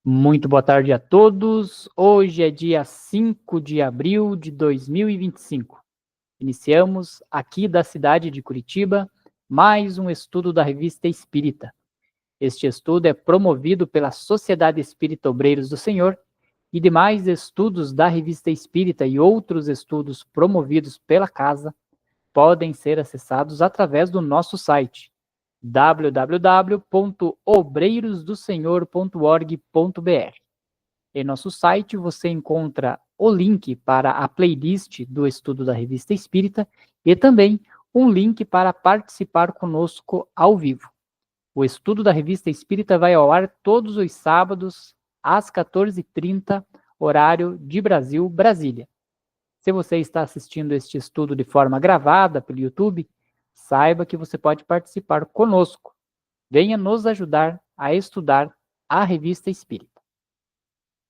Muito boa tarde a todos. Hoje é dia 5 de abril de 2025. Iniciamos aqui da cidade de Curitiba mais um estudo da Revista Espírita. Este estudo é promovido pela Sociedade Espírita Obreiros do Senhor e demais estudos da Revista Espírita e outros estudos promovidos pela casa podem ser acessados através do nosso site www.obreirosdosenhor.org.br. Em nosso site você encontra o link para a playlist do estudo da Revista Espírita e também um link para participar conosco ao vivo. O estudo da Revista Espírita vai ao ar todos os sábados às 14h30, horário de Brasil, Brasília. Se você está assistindo este estudo de forma gravada pelo YouTube, saiba que você pode participar conosco. Venha nos ajudar a estudar a Revista Espírita.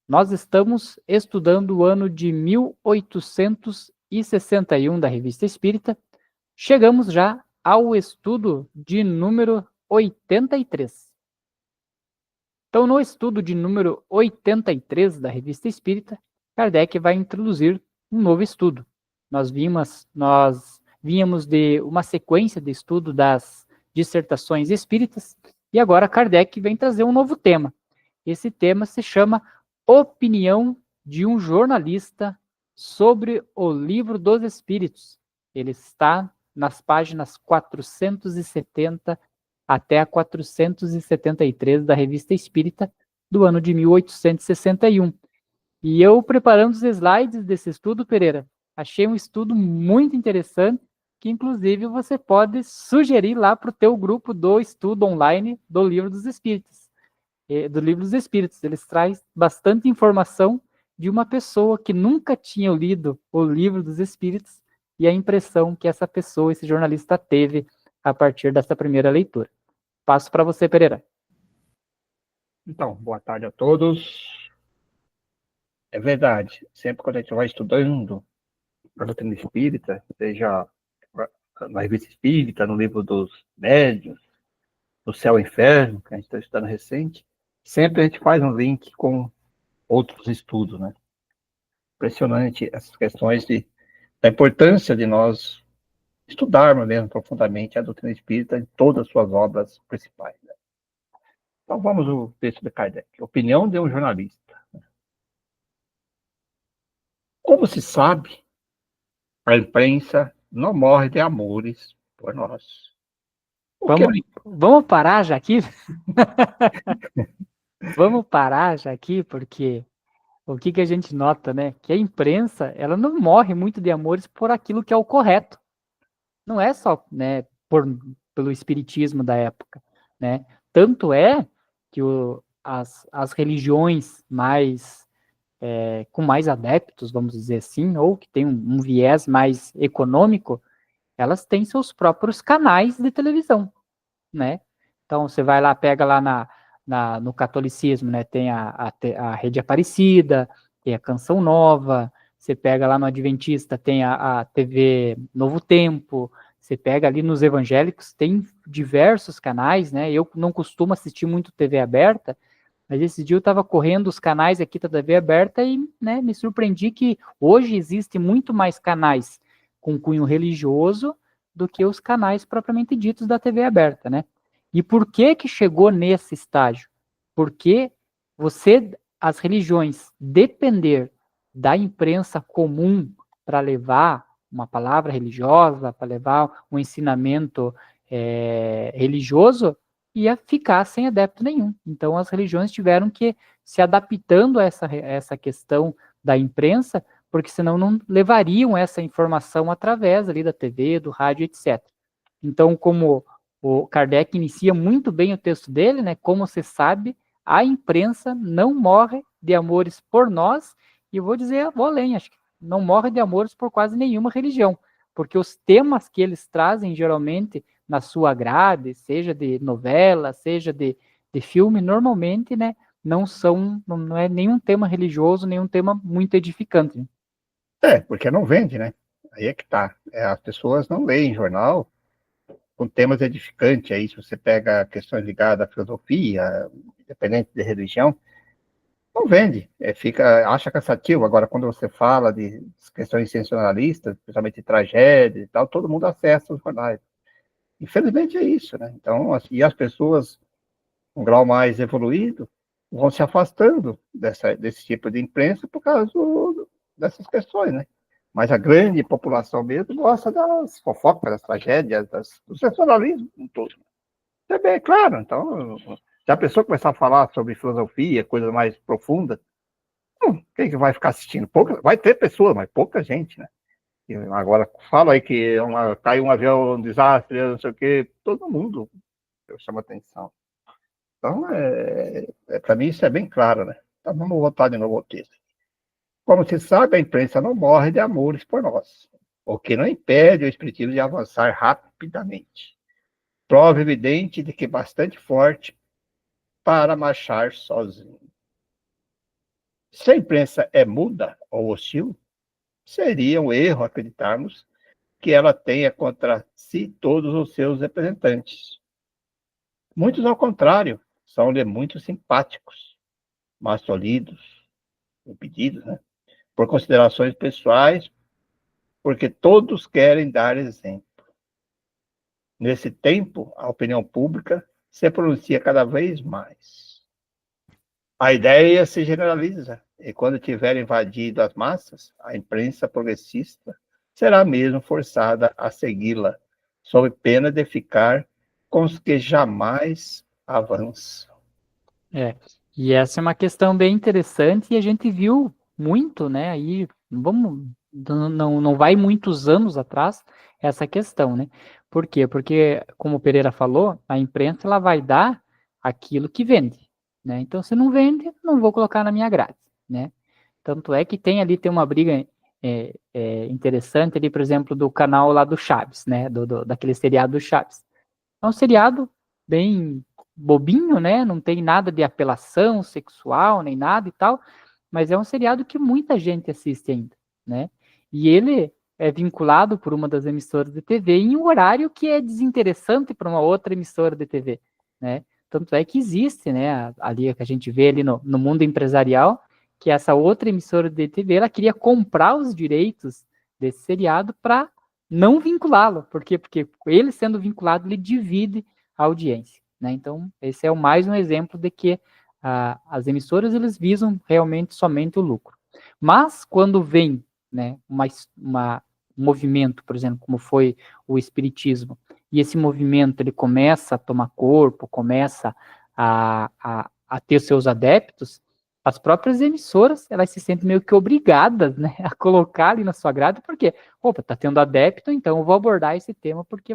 Nós estamos estudando o ano de 1861 da Revista Espírita. Chegamos já ao estudo de número 83. Então, no estudo de número 83 da Revista Espírita, Kardec vai introduzir um novo estudo. Nós vínhamos de uma sequência de estudo das dissertações espíritas, e agora Kardec vem trazer um novo tema. Esse tema se chama Opinião de um jornalista sobre o Livro dos Espíritos. Ele está nas páginas 470 até a 473 da Revista Espírita, do ano de 1861. E eu, preparando os slides desse estudo, Pereira, achei um estudo muito interessante, que inclusive você pode sugerir lá para o teu grupo do estudo online do Livro dos Espíritos. Eles trazem bastante informação de uma pessoa que nunca tinha lido o Livro dos Espíritos e a impressão que essa pessoa, esse jornalista, teve a partir dessa primeira leitura. Passo para você, Pereira. Então, boa tarde a todos. É verdade, sempre quando a gente vai estudando a doutrina espírita, seja na Revista Espírita, no Livro dos Médiuns, no Céu e Inferno, que a gente está estudando recente, sempre a gente faz um link com outros estudos, né? Impressionante essas questões da importância de nós estudarmos mesmo profundamente a doutrina espírita em todas as suas obras principais, né? Então vamos ao texto de Kardec. Opinião de um jornalista. Como se sabe, a imprensa não morre de amores por nós. Vamos parar já aqui? Vamos parar já aqui, porque o que a gente nota, né? Que a imprensa, ela não morre muito de amores por aquilo que é o correto. Não é só, né, pelo espiritismo da época, né? Tanto é que as religiões mais com mais adeptos, vamos dizer assim, ou que tem um viés mais econômico, elas têm seus próprios canais de televisão, né? Então, você vai lá, pega lá no catolicismo, né? Tem a Rede Aparecida, tem a Canção Nova, você pega lá no Adventista, tem a TV Novo Tempo, você pega ali nos evangélicos, tem diversos canais, né? Eu não costumo assistir muito TV aberta, mas esse dia eu estava correndo os canais aqui da TV aberta e, né, me surpreendi que hoje existe muito mais canais com cunho religioso do que os canais propriamente ditos da TV aberta, né? E por que chegou nesse estágio? Porque as religiões, depender da imprensa comum para levar uma palavra religiosa, para levar um ensinamento religioso, ia ficar sem adepto nenhum. Então, as religiões tiveram que se adaptando a essa questão da imprensa, porque senão não levariam essa informação através ali da TV, do rádio, etc. Então, como o Kardec inicia muito bem o texto dele, né? Como você sabe, a imprensa não morre de amores por nós, e eu vou além, acho que não morre de amores por quase nenhuma religião, porque os temas que eles trazem, geralmente, na sua grade, seja de novela, seja de filme, normalmente, né, não é nenhum tema religioso, nenhum tema muito edificante. Porque não vende, né? Aí é que tá. As pessoas não leem jornal com temas edificantes. Aí, se você pega questões ligadas à filosofia, independente de religião, não vende, acha cansativo. Agora, quando você fala de questões sensacionalistas, principalmente de tragédia e tal, todo mundo acessa os jornais. Infelizmente é isso, né? Então, assim, e as pessoas, um grau mais evoluído, vão se afastando desse tipo de imprensa por causa dessas questões, né? Mas a grande população mesmo gosta das fofocas, das tragédias, do sensacionalismo em todo. É bem claro. Então, se a pessoa começar a falar sobre filosofia, coisa mais profunda, quem que vai ficar assistindo? Vai ter pessoas, mas pouca gente, né? E agora, fala aí que caiu um avião, um desastre, não sei o quê, todo mundo chama atenção. Então, para mim, isso é bem claro, né? Então, vamos voltar de novo ao texto. Como se sabe, a imprensa não morre de amores por nós, o que não impede o espiritismo de avançar rapidamente. Prova evidente de que bastante forte para marchar sozinho. Se a imprensa é muda ou hostil, seria um erro acreditarmos que ela tenha contra si todos os seus representantes. Muitos, ao contrário, são-lhe muito simpáticos, mas tolhidos, impedidos, né? Por considerações pessoais, porque todos querem dar exemplo. Nesse tempo, a opinião pública se pronuncia cada vez mais. A ideia se generaliza, e quando tiver invadido as massas, a imprensa progressista será mesmo forçada a segui-la, sob pena de ficar com os que jamais avançam. E essa é uma questão bem interessante e a gente viu muito, né? Aí, não vai muitos anos atrás essa questão, né? Por quê? Porque, como o Pereira falou, a imprensa ela vai dar aquilo que vende, né? Então, se não vende, não vou colocar na minha grade, né? Tanto é que tem uma briga interessante ali, por exemplo, do canal lá do Chaves, né? Daquele seriado do Chaves. É um seriado bem bobinho, né? Não tem nada de apelação sexual, nem nada e tal, mas é um seriado que muita gente assiste ainda, né? E ele é vinculado por uma das emissoras de TV em um horário que é desinteressante para uma outra emissora de TV, né? Tanto é que existe, né, ali que a gente vê ali no mundo empresarial, que essa outra emissora de TV, ela queria comprar os direitos desse seriado para não vinculá-lo. Por quê? Porque ele sendo vinculado, ele divide a audiência, né? Então, esse é mais um exemplo de que as emissoras, eles visam realmente somente o lucro. Mas, quando vem, né, um movimento, por exemplo, como foi o espiritismo, e esse movimento ele começa a tomar corpo, começa a ter seus adeptos, as próprias emissoras, elas se sentem meio que obrigadas, né, a colocar ali na sua grade, porque, opa, tá tendo adepto, então eu vou abordar esse tema porque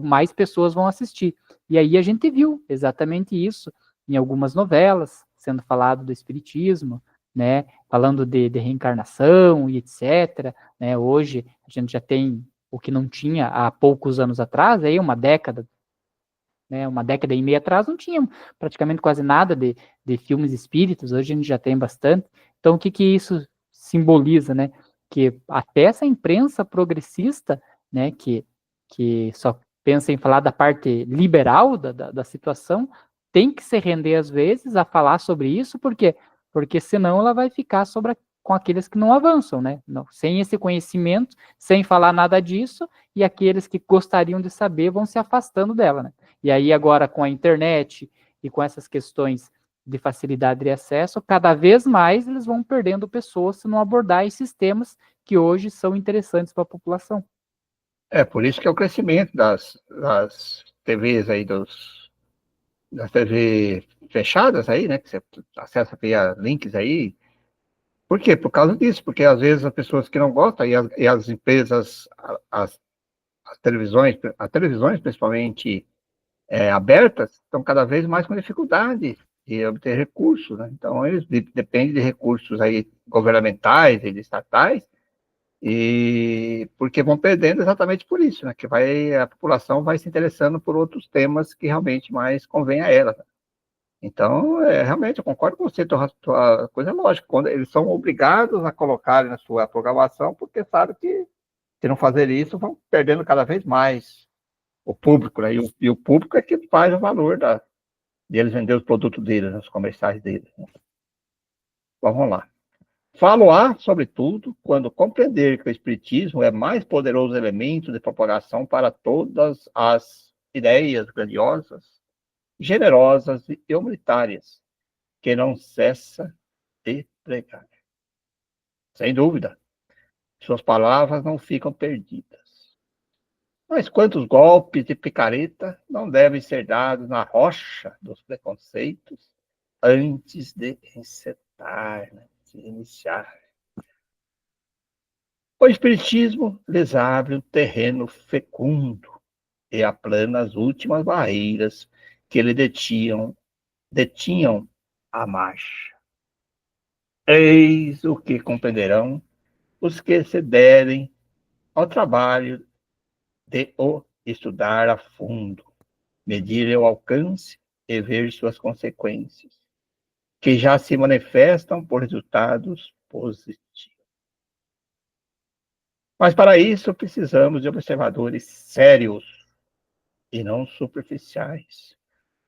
mais pessoas vão assistir. E aí a gente viu exatamente isso em algumas novelas, sendo falado do espiritismo, né, falando de reencarnação e etc. Né, hoje a gente já tem o que não tinha há poucos anos atrás, aí uma década e meia atrás, não tinha praticamente quase nada de filmes espíritas, hoje a gente já tem bastante. Então, o que isso simboliza, né? Que até essa imprensa progressista, né, que só pensa em falar da parte liberal da situação, tem que se render, às vezes, a falar sobre isso, porque senão ela vai ficar com aqueles que não avançam, né? Não, sem esse conhecimento, sem falar nada disso, e aqueles que gostariam de saber vão se afastando dela, né? E aí agora com a internet e com essas questões de facilidade de acesso, cada vez mais eles vão perdendo pessoas se não abordar esses temas que hoje são interessantes para a população. Por isso que é o crescimento das TVs aí, das TV fechadas aí, né? Que você acessa via links aí. Por quê? Por causa disso, porque às vezes as pessoas que não gostam e as empresas, as televisões principalmente abertas, estão cada vez mais com dificuldade de obter recursos, né? Então eles dependem de recursos aí governamentais e de estatais, e porque vão perdendo exatamente por isso, né? Que a população vai se interessando por outros temas que realmente mais convém a ela. Né? Então, realmente, eu concordo com você, tua coisa é lógica, quando eles são obrigados a colocar na sua programação, porque sabem que, se não fazer isso, vão perdendo cada vez mais o público, né? E o público é que faz o valor de eles vender os produtos deles, os comerciais deles. Né? Vamos lá. Falo-á, sobretudo, quando compreender que o Espiritismo é mais poderoso elemento de propagação para todas as ideias grandiosas, generosas e humanitárias, que não cessa de pregar. Sem dúvida, suas palavras não ficam perdidas. Mas quantos golpes de picareta não devem ser dados na rocha dos preconceitos antes de encetar, né? De iniciar. O Espiritismo lhes abre um terreno fecundo e aplana as últimas barreiras que lhe detinham a marcha. Eis o que compreenderão os que se derem ao trabalho de o estudar a fundo, medir o alcance e ver suas consequências, que já se manifestam por resultados positivos. Mas para isso precisamos de observadores sérios e não superficiais.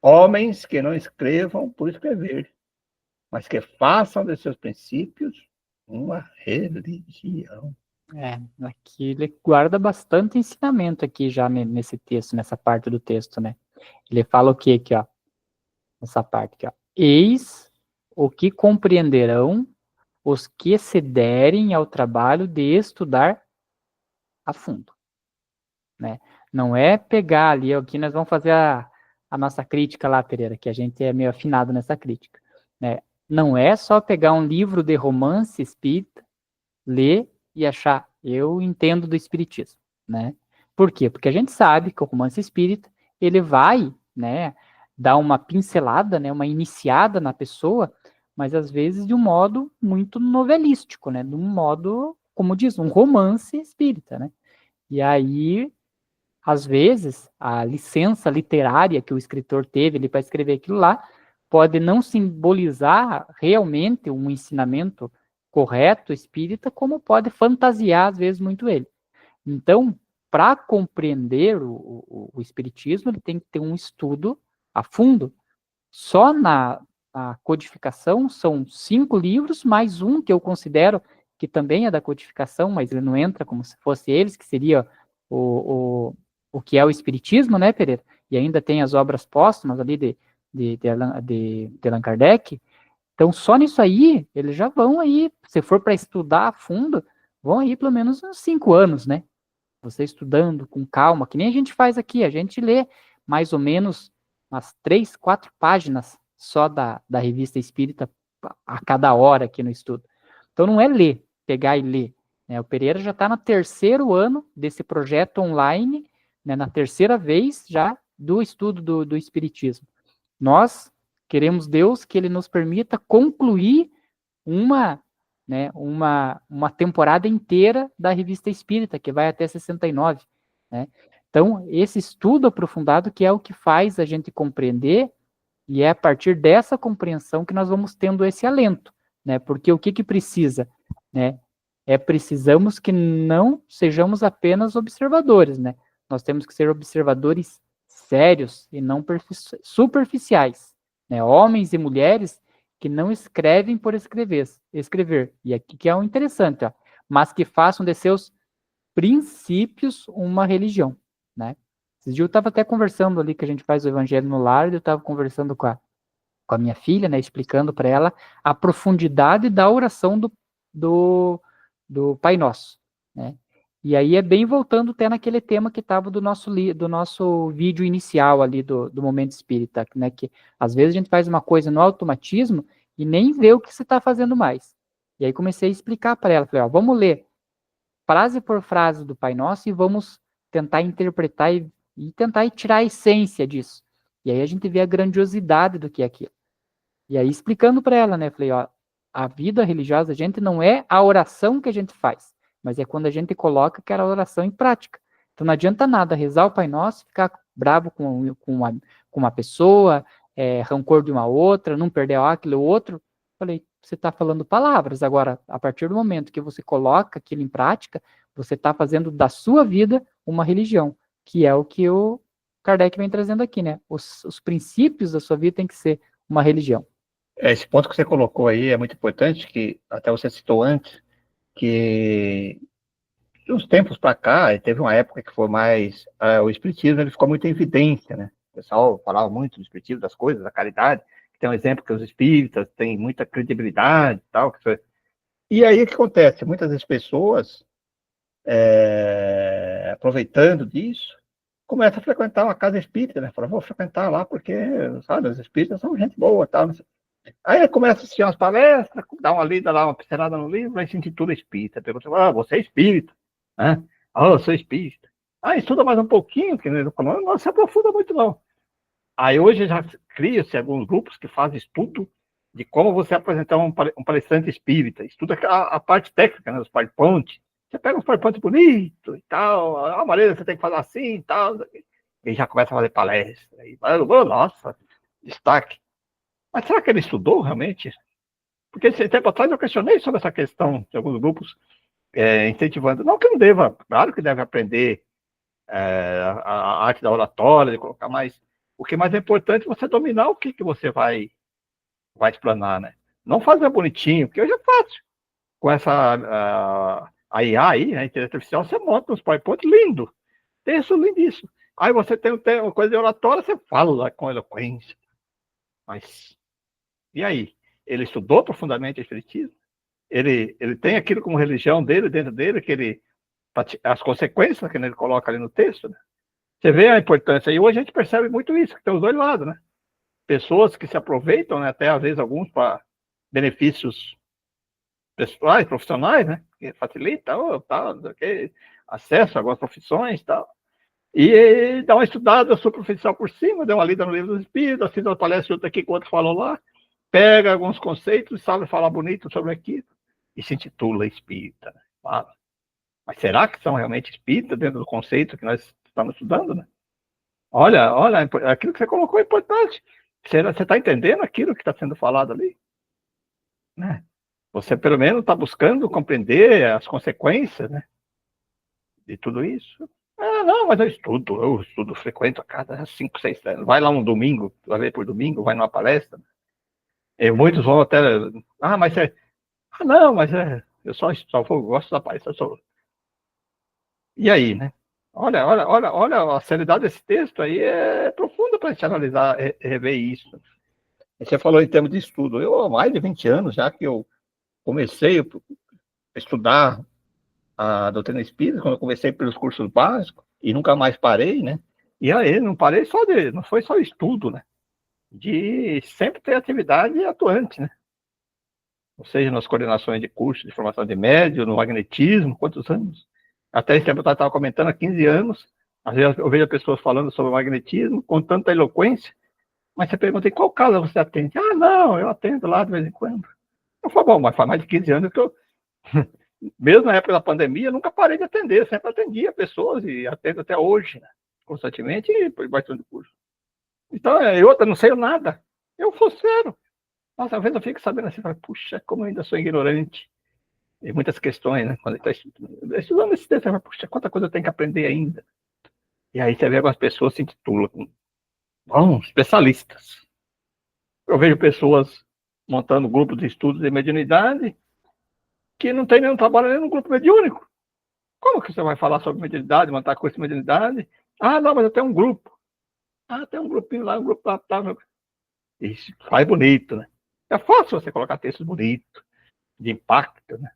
Homens que não escrevam por escrever, mas que façam de seus princípios uma religião. Aqui ele guarda bastante ensinamento aqui já nesse texto, nessa parte do texto, né? Ele fala o que aqui, ó? Nessa parte aqui, ó. Eis o que compreenderão os que se derem ao trabalho de estudar a fundo, né? Não é pegar ali, aqui nós vamos fazer a nossa crítica lá, Pereira, que a gente é meio afinado nessa crítica, né? Não é só pegar um livro de romance espírita, ler e achar, eu entendo do espiritismo, né? Por quê? Porque a gente sabe que o romance espírita, ele vai, né, dar uma pincelada, né, uma iniciada na pessoa, mas às vezes de um modo muito novelístico, né, de um modo, como diz, um romance espírita, né? E aí, às vezes, a licença literária que o escritor teve ali para escrever aquilo lá pode não simbolizar realmente um ensinamento correto espírita, como pode fantasiar, às vezes, muito ele. Então, para compreender o espiritismo, ele tem que ter um estudo a fundo. Só na codificação são 5 livros, mais um que eu considero que também é da codificação, mas ele não entra como se fosse eles, que seria o que é o espiritismo, né, Pereira? E ainda tem as obras póstumas ali de Allan Kardec. Então, só nisso aí, eles já vão aí, se for para estudar a fundo, vão aí pelo menos uns 5 anos, né? Você estudando com calma, que nem a gente faz aqui, a gente lê mais ou menos umas 3, 4 páginas só da revista espírita a cada hora aqui no estudo. Então, não é ler, pegar e ler. Né? O Pereira já está no 3º ano desse projeto online, né, na 3ª vez já do estudo do Espiritismo. Nós queremos Deus que Ele nos permita concluir uma temporada inteira da Revista Espírita, que vai até 69. Né? Então, esse estudo aprofundado que é o que faz a gente compreender, e é a partir dessa compreensão que nós vamos tendo esse alento. Né? Porque o que precisa? Né? Precisamos que não sejamos apenas observadores, né? Nós temos que ser observadores sérios e não superficiais, né? Homens e mulheres que não escrevem por escrever. E aqui que é o interessante, ó, mas que façam de seus princípios uma religião, né? Esse dia eu estava até conversando ali, que a gente faz o Evangelho no Lar, eu estava conversando com a minha filha, né, explicando para ela a profundidade da oração do Pai Nosso, né? E aí é bem voltando até naquele tema que estava do nosso vídeo inicial ali do Momento Espírita, né? Que às vezes a gente faz uma coisa no automatismo e nem vê o que você está fazendo mais. E aí comecei a explicar para ela, falei, ó, vamos ler frase por frase do Pai Nosso e vamos tentar interpretar e tentar tirar a essência disso. E aí a gente vê a grandiosidade do que é aquilo. E aí explicando para ela, né, falei, ó, a vida religiosa, a gente não é a oração que a gente faz, mas é quando a gente coloca aquela oração em prática. Então não adianta nada rezar o Pai Nosso, ficar bravo com uma pessoa, rancor de uma outra, não perder aquilo ou outro. Falei, você está falando palavras. Agora, a partir do momento que você coloca aquilo em prática, você está fazendo da sua vida uma religião, que é o que o Kardec vem trazendo aqui, né? Os princípios da sua vida tem que ser uma religião. Esse ponto que você colocou aí é muito importante, que até você citou antes, que de uns tempos para cá, teve uma época que foi mais, o espiritismo ele ficou muito em evidência, né? O pessoal falava muito do espiritismo, das coisas, da caridade, que tem um exemplo que os espíritas têm muita credibilidade e tal. E aí o que acontece? Muitas das pessoas, aproveitando disso, começam a frequentar uma casa espírita, né? Fala, vou frequentar lá porque, sabe, os espíritas são gente boa, tal, não sei. Aí começa a assistir umas palestras, dá uma lida lá, uma pincelada no livro, aí se intitula espírita. Pergunta, você é espírita? Né? Eu sou espírita. Estuda mais um pouquinho, que não se aprofunda muito, não. Aí hoje já cria-se alguns grupos que fazem estudo de como você apresentar um palestrante espírita. Estuda a parte técnica, né, os PowerPoint. Você pega uns PowerPoint bonitos e tal, a maneira você tem que fazer assim e tal. E já começa a fazer palestra. E, nossa, destaque. Mas será que ele estudou realmente? Porque esse tempo atrás eu questionei sobre essa questão de alguns grupos incentivando. Não que não deva, claro que deve aprender a arte da oratória, de colocar mais. O que mais é importante é você dominar o que você vai explanar, né? Não fazer bonitinho, porque hoje é fácil. Com essa a IA aí, a inteligência artificial, você monta uns PowerPoint lindo. Texto lindíssimo. Aí você tem uma coisa de oratória, você fala com eloquência. Mas, e aí? Ele estudou profundamente o espiritismo? Ele tem aquilo como religião dele, dentro dele, que as consequências que ele coloca ali no texto, né? Você vê a importância. E hoje a gente percebe muito isso, que tem os dois lados, né? Pessoas que se aproveitam, né, até às vezes alguns para benefícios pessoais, profissionais, né? Que facilita, tal, acesso a algumas profissões e tal. E dá uma estudada superficial por cima, dá uma lida no livro dos espíritos, assiste uma palestra outra aqui que o outro falou lá, pega alguns conceitos, sabe falar bonito sobre aquilo, e se intitula espírita. Né? Fala. Mas será que são realmente espíritas dentro do conceito que nós estamos estudando, né? Olha, aquilo que você colocou é importante. Você está entendendo aquilo que está sendo falado ali? Né? Você, pelo menos, está buscando compreender as consequências, né, de tudo isso. Não, mas eu estudo, frequento a cada 5, 6 anos. Vai lá um domingo, vai ver por domingo, vai numa palestra. E muitos vão até, mas é... não, mas eu só gosto da palestra. E aí, né? Olha, a seriedade desse texto aí é profunda para a gente analisar, rever isso. Você falou em termos de estudo. Eu, há mais de 20 anos já que eu comecei a estudar a doutrina espírita, quando eu comecei pelos cursos básicos, e nunca mais parei, né? E aí, não parei não foi só estudo, né? De sempre ter atividade atuante, né? Ou seja, nas coordenações de cursos de formação de médio, no magnetismo, quantos anos? Até esse tempo eu estava comentando, há 15 anos, às vezes eu vejo pessoas falando sobre o magnetismo com tanta eloquência, mas você pergunta, em qual casa você atende? Não, eu atendo lá de vez em quando. Eu falo, bom, mas faz mais de 15 anos que eu, mesmo na época da pandemia, nunca parei de atender, sempre atendia pessoas e atendo até hoje, né? Constantemente e por bastante curso. Então, eu não sei nada. Eu sou sério. Mas às vezes eu fico sabendo assim, puxa, como eu ainda sou ignorante. E muitas questões, né? Quando ele está estudando esse texto, você fala, puxa, quanta coisa eu tenho que aprender ainda. E aí você vê algumas pessoas se intitulam como especialistas. Eu vejo pessoas montando grupos de estudos de mediunidade que não tem nenhum trabalho nem no grupo mediúnico. Como que você vai falar sobre mediunidade, montar curso de mediunidade? Não, mas eu tenho um grupo. Tem um grupinho lá, um grupo lá. Isso faz bonito, né? É fácil você colocar textos bonitos, de impacto, né?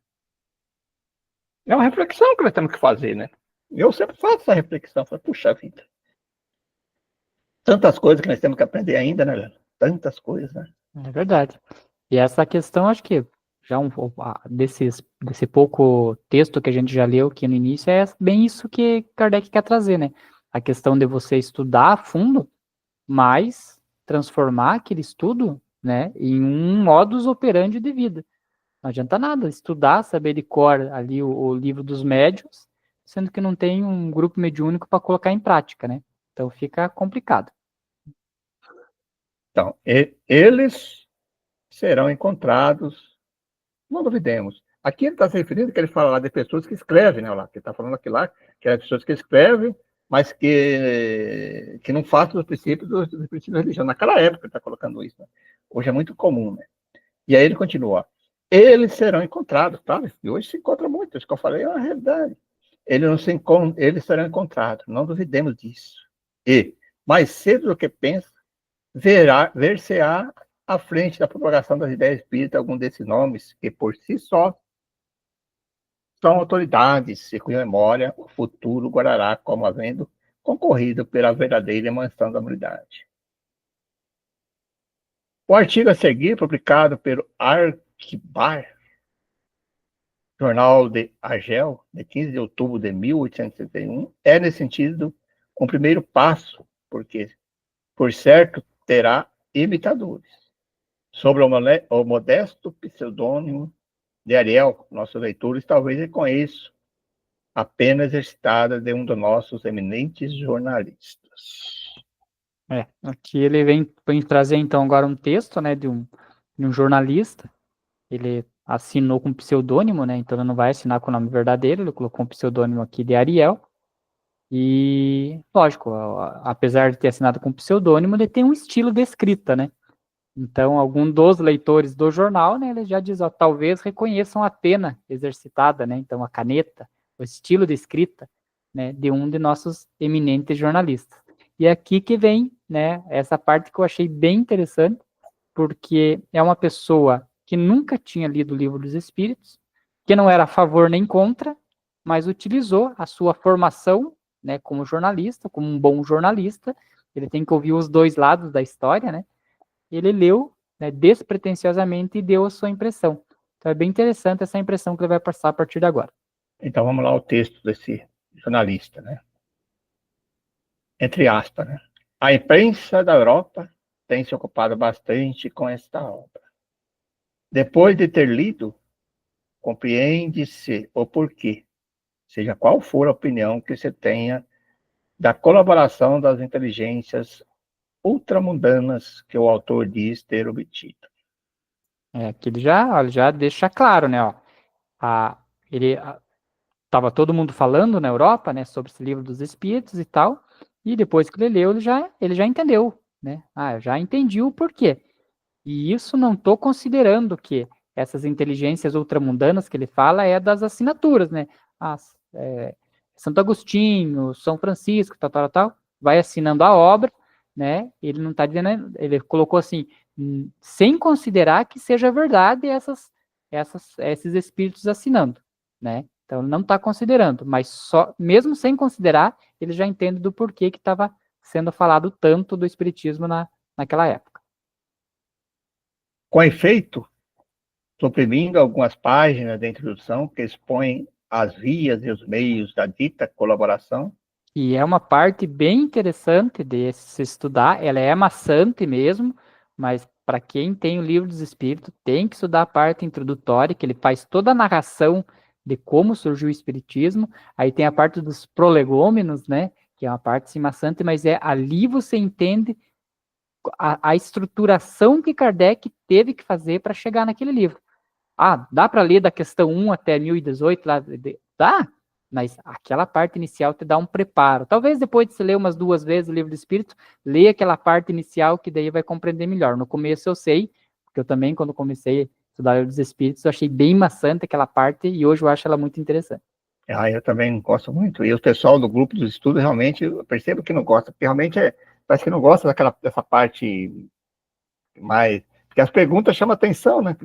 É uma reflexão que nós temos que fazer, né? Eu sempre faço essa reflexão. Falo, puxa vida. Tantas coisas que nós temos que aprender ainda, né, Leandro? Tantas coisas, né? É verdade. E essa questão, acho que já desse pouco texto que a gente já leu aqui no início, é bem isso que Kardec quer trazer, né? A questão de você estudar a fundo, mas transformar aquele estudo, né, em um modus operandi de vida. Não adianta nada estudar, saber de cor ali o livro dos médiuns, sendo que não tem um grupo mediúnico para colocar em prática, né? Então fica complicado. Então, eles serão encontrados, não duvidemos. Aqui ele está se referindo que ele fala lá de pessoas que escrevem, né? Lá, que ele está falando aqui lá, que é pessoas que escrevem, mas que não faça os princípios dos princípios da religião. Naquela época ele está colocando isso. Né? Hoje é muito comum, né? E aí ele continua. Eles serão encontrados, tá? E hoje se encontra muito, isso que eu falei é uma realidade. Eles serão encontrados, não duvidemos disso. E, mais cedo do que pensa, ver-se-á à frente da propagação das ideias espíritas algum desses nomes, que por si só são autoridades e cuja memória o futuro guardará como havendo concorrido pela verdadeira mansão da humanidade. O artigo a seguir, publicado pelo Arquibar, Jornal de Argel, de 15 de outubro de 1861, é, nesse sentido, um primeiro passo, porque, por certo, terá imitadores. Sobre o modesto pseudônimo de Ariel, nossos leitores talvez reconheçam a pena exercitada de um dos nossos eminentes jornalistas. Aqui ele vem trazer, então, agora um texto, né, de um jornalista. Ele assinou com pseudônimo, né, então ele não vai assinar com o nome verdadeiro, ele colocou um pseudônimo aqui de Ariel. E, lógico, apesar de ter assinado com pseudônimo, ele tem um estilo de escrita, né? Então, algum dos leitores do jornal, né, ele já diz, ó, talvez reconheçam a pena exercitada, né? Então, a caneta, o estilo de escrita, né, de um de nossos eminentes jornalistas. E é aqui que vem, né, essa parte que eu achei bem interessante, porque é uma pessoa que nunca tinha lido o Livro dos Espíritos, que não era a favor nem contra, mas utilizou a sua formação, né, como jornalista, como um bom jornalista. Ele tem que ouvir os dois lados da história, né? Ele leu, né, despretensiosamente e deu a sua impressão. Então é bem interessante essa impressão que ele vai passar a partir de agora. Então vamos lá ao texto desse jornalista, né? Entre aspas, né? A imprensa da Europa tem se ocupado bastante com esta obra. Depois de ter lido, compreende-se o porquê, seja qual for a opinião que se tenha da colaboração das inteligências ultramundanas que o autor diz ter obtido. Aqui ele já deixa claro, né? Ó, ele estava todo mundo falando na Europa, né, sobre esse livro dos Espíritos e tal, e depois que ele leu, ele já entendeu, né? Eu já entendi o porquê. E isso não estou considerando que essas inteligências ultramundanas que ele fala é das assinaturas, né? Santo Agostinho, São Francisco, tal, vai assinando a obra, né? Ele não está dizendo, ele colocou assim, sem considerar que seja verdade esses espíritos assinando, né? Então ele não está considerando, mas só, mesmo sem considerar, ele já entende do porquê que estava sendo falado tanto do espiritismo naquela época. Com efeito, suprimindo algumas páginas da introdução que expõem as vias e os meios da dita colaboração. E é uma parte bem interessante de se estudar, ela é maçante mesmo, mas para quem tem o Livro dos Espíritos, tem que estudar a parte introdutória, que ele faz toda a narração de como surgiu o Espiritismo, aí tem a parte dos prolegômenos, né, que é uma parte sim, maçante, mas ali você entende a estruturação que Kardec teve que fazer para chegar naquele livro. Dá para ler da questão 1 até 1018? Dá, mas aquela parte inicial te dá um preparo. Talvez depois de você ler umas 2 vezes o Livro do Espírito, leia aquela parte inicial que daí vai compreender melhor. No começo eu sei, porque eu também, quando comecei a estudar o Livro dos Espíritos, eu achei bem maçante aquela parte e hoje eu acho ela muito interessante. Eu também gosto muito. E o pessoal do grupo dos estudos, realmente, eu percebo que não gosta, porque realmente parece que não gosta dessa parte mais... Porque as perguntas chamam atenção, né?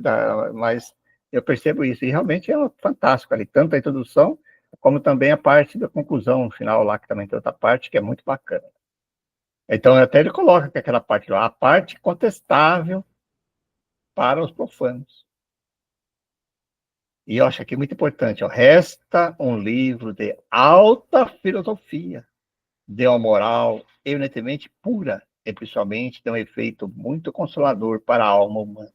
Mas eu percebo isso. E realmente é fantástico ali, tanto a introdução, como também a parte da conclusão no final lá, que também tem outra parte, que é muito bacana. Então, até ele coloca que aquela parte lá, a parte contestável para os profanos. E eu acho aqui muito importante, ó, resta um livro de alta filosofia, de uma moral eminentemente pura e principalmente de um efeito muito consolador para a alma humana,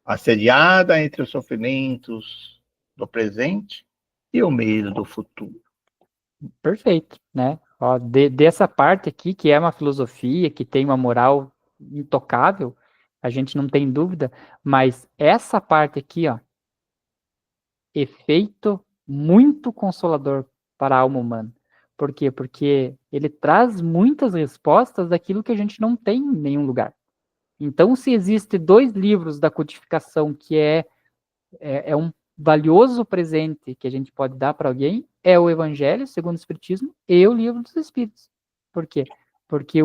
assediada entre os sofrimentos do presente e o medo do futuro. Perfeito, né? Ó, dessa parte aqui, que é uma filosofia, que tem uma moral intocável, a gente não tem dúvida, mas essa parte aqui, ó, efeito muito consolador para a alma humana. Por quê? Porque ele traz muitas respostas daquilo que a gente não tem em nenhum lugar. Então, se existe 2 livros da codificação que é um valioso presente que a gente pode dar para alguém, é o Evangelho, segundo o Espiritismo, e o Livro dos Espíritos. Por quê? Porque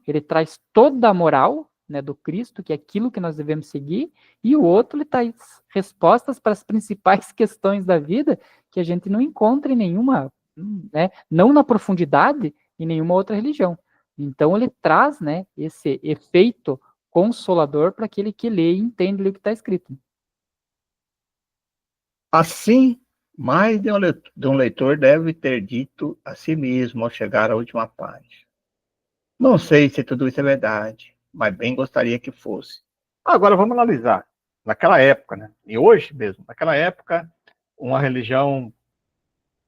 ele traz toda a moral, né, do Cristo, que é aquilo que nós devemos seguir, e o outro, ele traz respostas para as principais questões da vida que a gente não encontra em nenhuma, né, não na profundidade, em nenhuma outra religião. Então, ele traz, né, esse efeito consolador para aquele que lê e entende o que está escrito. Assim, mais de um leitor deve ter dito a si mesmo ao chegar à última página: não sei se tudo isso é verdade, mas bem gostaria que fosse. Agora vamos analisar. Naquela época, né? E hoje mesmo, naquela época, uma religião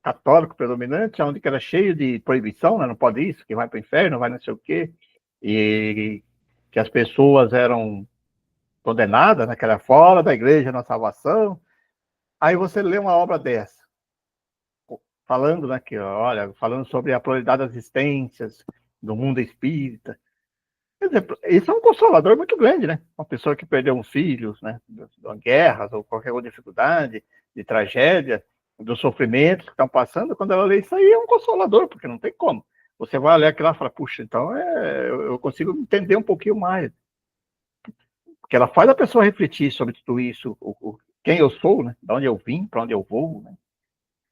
católica predominante, onde era cheio de proibição, né? Não pode isso, que vai para o inferno, vai não sei o quê, e que as pessoas eram condenadas, né? Que era fora da igreja na salvação. Aí você lê uma obra dessa, falando, né, que, olha, falando sobre a pluralidade das existências, do mundo espírita. Quer dizer, isso é um consolador muito grande, né? Uma pessoa que perdeu um filho, né, de guerras ou qualquer outra dificuldade, de tragédia, dos sofrimentos que estão passando, quando ela lê isso aí, é um consolador, porque não tem como. Você vai ler aquilo lá e fala, puxa, então eu consigo entender um pouquinho mais. Porque ela faz a pessoa refletir sobre tudo isso, quem eu sou, né? De onde eu vim, para onde eu vou, né?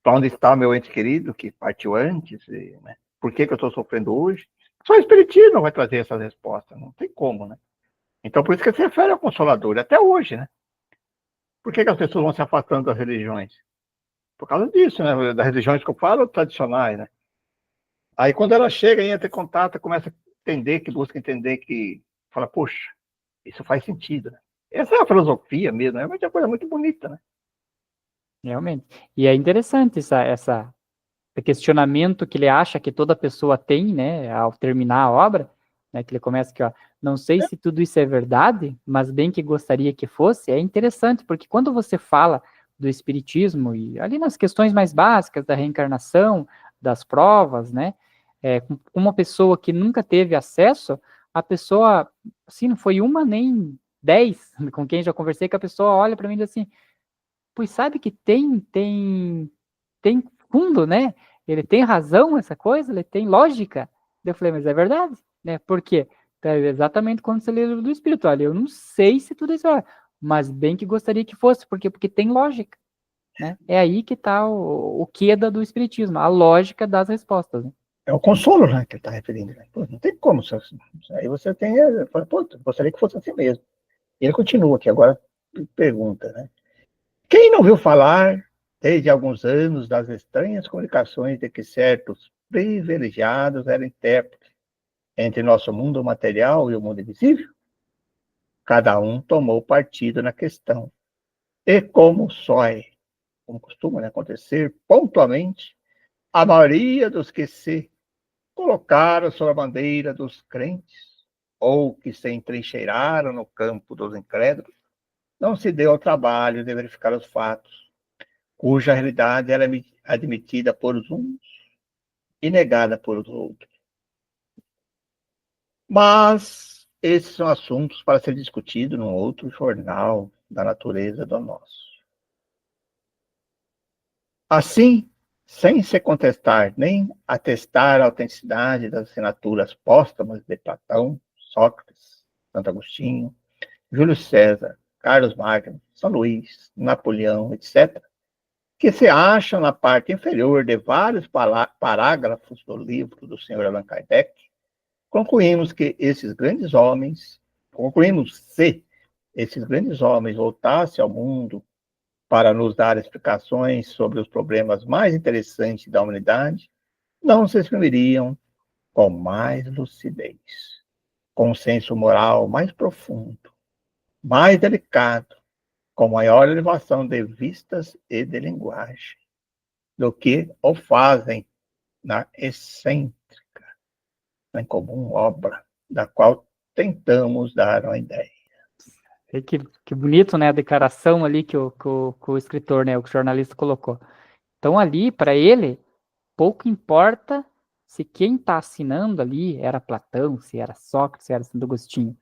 Para onde está o meu ente querido que partiu antes, né? Por que eu estou sofrendo hoje? Só o Espiritismo vai trazer essas respostas, não tem como, né? Então, por isso que se refere ao Consolador, até hoje, né? Por que as pessoas vão se afastando das religiões? Por causa disso, né? Das religiões que eu falo, tradicionais, né? Aí, quando ela chega e entra em contato, começa a entender, que busca entender, que fala, poxa, isso faz sentido, né? Essa é a filosofia mesmo, é uma coisa muito bonita, né? Realmente. E é interessante esse questionamento que ele acha que toda pessoa tem, né, ao terminar a obra, né, que ele começa aqui, ó, não sei se tudo isso é verdade, mas bem que gostaria que fosse. É interessante, porque quando você fala do espiritismo, e ali nas questões mais básicas da reencarnação, das provas, né, uma pessoa que nunca teve acesso, a pessoa, assim, não foi uma nem 10 com quem já conversei, que a pessoa olha para mim e diz assim, pois sabe que tem fundo, né? Ele tem razão, essa coisa, ele tem lógica. Eu falei, mas é verdade, né? Por quê? Então, é exatamente quando você lê o livro do Espírito. Olha, eu não sei se tudo isso é, mas bem que gostaria que fosse, porque tem lógica, né? É aí que está o queda do Espiritismo, a lógica das respostas, né? É o consolo, né, que ele está referindo. Né? Pô, não tem como. Aí você tem. Pô, gostaria que fosse assim mesmo. E ele continua aqui, agora pergunta, né? Quem não viu falar, desde alguns anos, das estranhas comunicações de que certos privilegiados eram intérpretes entre nosso mundo material e o mundo invisível? Cada um tomou partido na questão. E como como costuma, né, acontecer pontualmente, a maioria dos que se colocaram sob a bandeira dos crentes, ou que se entrincheiraram no campo dos incrédulos, não se deu ao trabalho de verificar os fatos, cuja realidade era admitida por uns e negada por outros. Mas esses são assuntos para ser discutidos num outro jornal da natureza do nosso. Assim, sem se contestar nem atestar a autenticidade das assinaturas póstumas de Platão, Sócrates, Santo Agostinho, Júlio César, Carlos Magno, São Luís, Napoleão, etc., que se acham na parte inferior de vários parágrafos do livro do Sr. Allan Kardec, concluímos se esses grandes homens voltassem ao mundo para nos dar explicações sobre os problemas mais interessantes da humanidade, não se exprimiriam com mais lucidez, com um senso moral mais profundo, mais delicado, com maior elevação de vistas e de linguagem, do que o fazem na excêntrica, na incomum obra, da qual tentamos dar uma ideia. E que bonito, né, a declaração ali que o escritor, né, o jornalista colocou. Então ali, para ele, pouco importa se quem está assinando ali era Platão, se era Sócrates, se era Santo Agostinho,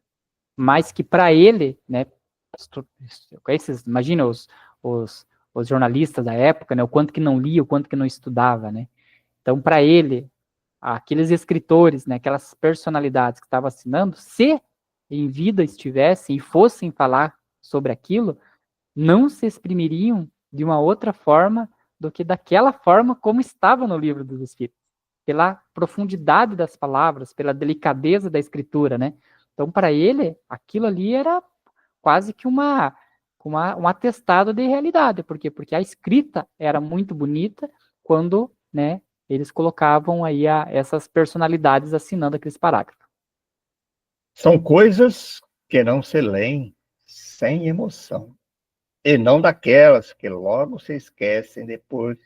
mas que para ele, né, imagina os, os jornalistas da época, né, o quanto que não lia, o quanto que não estudava, né? Então, para ele, aqueles escritores, né, aquelas personalidades que estavam assinando, se em vida estivessem e fossem falar sobre aquilo, não se exprimiriam de uma outra forma do que daquela forma como estava no livro dos Espíritos, pela profundidade das palavras, pela delicadeza da escritura, né? Então, para ele, aquilo ali era quase que um atestado de realidade. Por quê? Porque a escrita era muito bonita quando, né, eles colocavam aí essas personalidades assinando aqueles parágrafos. São coisas que não se leem sem emoção, e não daquelas que logo se esquecem depois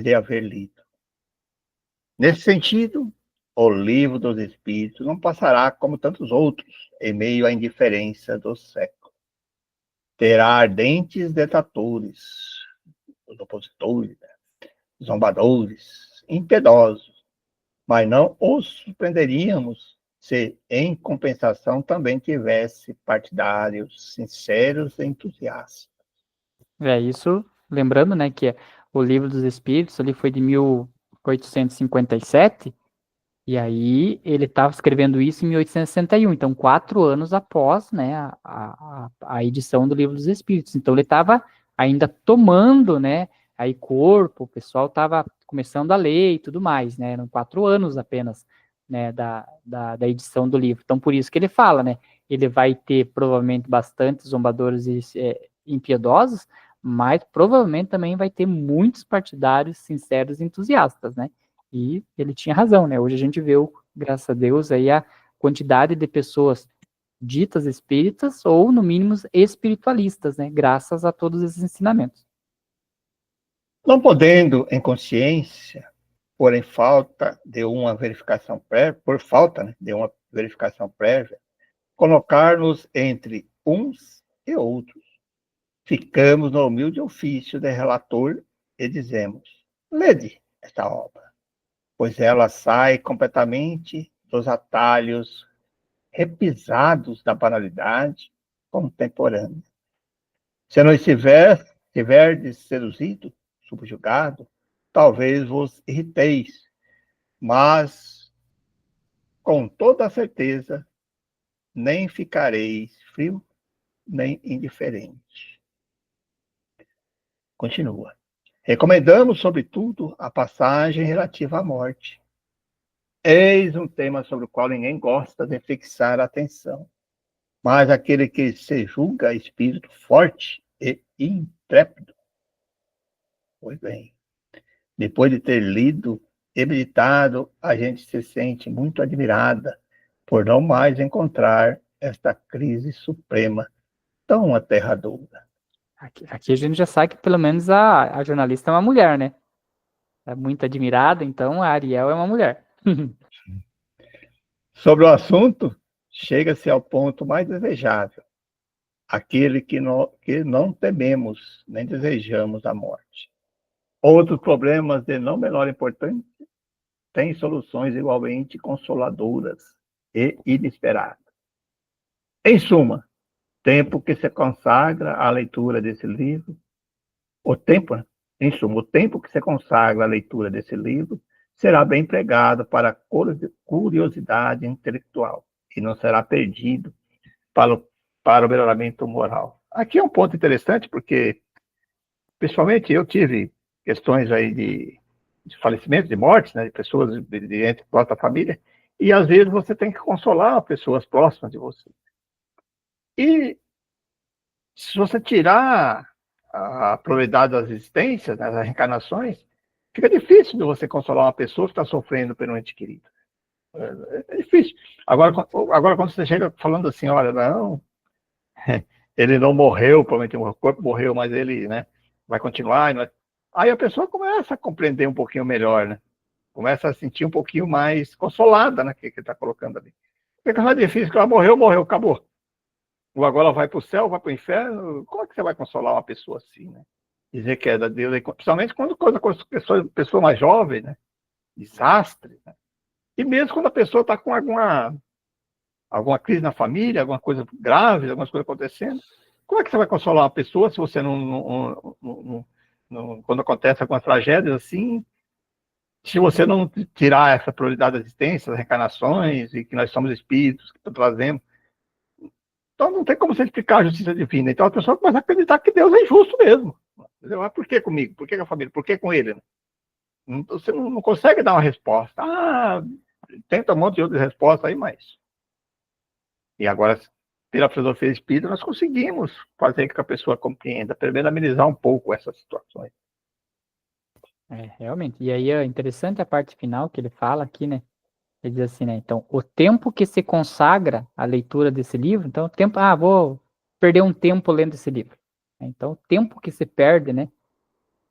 de haver lido. Nesse sentido, o livro dos Espíritos não passará como tantos outros, em meio à indiferença do século. Terá ardentes detratores, os opositores, zombadores, impiedosos, mas não os surpreenderíamos se, em compensação, também tivesse partidários sinceros e entusiastas. Isso, lembrando, né, que o livro dos Espíritos ali foi de 1857, e aí ele estava escrevendo isso em 1861, então 4 anos após, né, a edição do Livro dos Espíritos. Então ele estava ainda tomando, né, aí corpo, o pessoal estava começando a ler e tudo mais, né, eram 4 anos apenas, né, da edição do livro. Então por isso que ele fala, né, ele vai ter provavelmente bastante zombadores e impiedosos, mas provavelmente também vai ter muitos partidários sinceros e entusiastas, né? E ele tinha razão, né? Hoje a gente vê, graças a Deus, aí a quantidade de pessoas ditas espíritas ou, no mínimo, espiritualistas, né? Graças a todos esses ensinamentos. Não podendo, em consciência, por falta de uma verificação prévia, colocar-nos entre uns e outros. Ficamos no humilde ofício de relator e dizemos: lede esta obra, pois ela sai completamente dos atalhos repisados da banalidade contemporânea. Se não tiverdes seduzido, subjugado, talvez vos irriteis, mas com toda a certeza nem ficareis frio nem indiferente. Continua. Recomendamos, sobretudo, a passagem relativa à morte. Eis um tema sobre o qual ninguém gosta de fixar a atenção, mas aquele que se julga espírito forte e intrépido. Pois bem, depois de ter lido e meditado, a gente se sente muito admirada por não mais encontrar esta crise suprema tão aterradora. Aqui a gente já sabe que pelo menos a jornalista é uma mulher, né? É muito admirada, então a Ariel é uma mulher. Sobre o assunto, chega-se ao ponto mais desejável, aquele que não tememos nem desejamos a morte. Outros problemas de não menor importância têm soluções igualmente consoladoras e inesperadas. Em suma, tempo que se consagra à leitura desse livro, o tempo, em suma, o tempo que se consagra à leitura desse livro será bem empregado para a curiosidade intelectual e não será perdido para o melhoramento moral. Aqui é um ponto interessante, porque, pessoalmente, eu tive questões aí de falecimento, de morte, né, de pessoas de entre próxima família, e às vezes você tem que consolar pessoas próximas de você. E se você tirar a probabilidade das existências, das reencarnações, fica difícil de você consolar uma pessoa que está sofrendo pelo ente querido. É difícil. Agora, quando você chega falando assim, olha, não, ele não morreu, provavelmente o corpo morreu, mas ele, né, vai continuar. Aí a pessoa começa a compreender um pouquinho melhor, né? Começa a sentir um pouquinho mais consolada, né, que está colocando ali. Porque é difícil, que ela morreu, morreu, acabou. Ou agora ela vai para o céu, vai para o inferno. Como é que você vai consolar uma pessoa assim, né? Dizer que é da Deus, principalmente quando a pessoa mais jovem, né? desastre, né? E mesmo quando a pessoa está com alguma crise na família, alguma coisa grave, alguma coisa acontecendo, como é que você vai consolar uma pessoa se você quando acontece algumas tragédias assim, se você não tirar essa prioridade da existência, das reencarnações, e que nós somos espíritos que trazemos, então não tem como você explicar a justiça divina. Então a pessoa começa a acreditar que Deus é injusto mesmo. Mas por que comigo? Por que com a família? Por que com ele? Você não consegue dar uma resposta. Tenta um monte de outras respostas aí, mas... E agora, pela filosofia espírita, nós conseguimos fazer com que a pessoa compreenda, pelo menos amenizar um pouco essas situações. Realmente. E aí é interessante a parte final que ele fala aqui, né? Ele diz assim, né? Então, o tempo que se consagra à leitura desse livro, então, o tempo, vou perder um tempo lendo esse livro. Então, o tempo que se perde, né?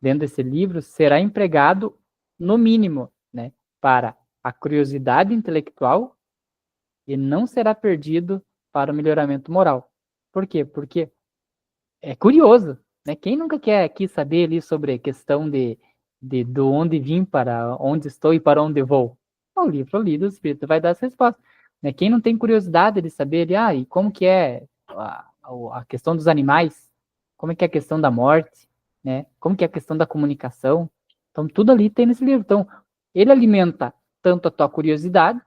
Lendo esse livro será empregado, no mínimo, né? Para a curiosidade intelectual e não será perdido para o melhoramento moral. Por quê? Porque é curioso, né? Quem nunca quis saber ali sobre a questão de onde vim, para onde estou e para onde vou? O livro lido, o Espírito vai dar essa resposta. Né? Quem não tem curiosidade de saber, e como que é a questão dos animais, como é que é a questão da morte, né? Como que é a questão da comunicação? Então, tudo ali tem nesse livro. Então, ele alimenta tanto a tua curiosidade,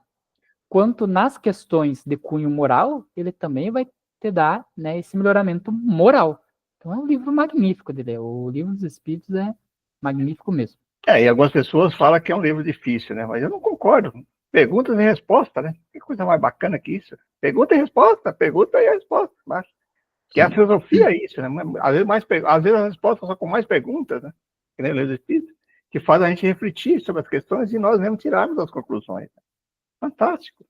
quanto nas questões de cunho moral, ele também vai te dar, né, esse melhoramento moral. Então é um livro magnífico de ler. O Livro dos Espíritos é magnífico mesmo. E algumas pessoas falam que é um livro difícil, né? Mas eu não concordo. Perguntas e resposta, né? Que coisa mais bacana que isso. Pergunta e resposta, pergunta e resposta. Mas, que a filosofia é isso, né? Às vezes as respostas são com mais perguntas, né? Que nem o livro dos Espíritos, que faz a gente refletir sobre as questões e nós mesmos tirarmos as conclusões. Fantástico.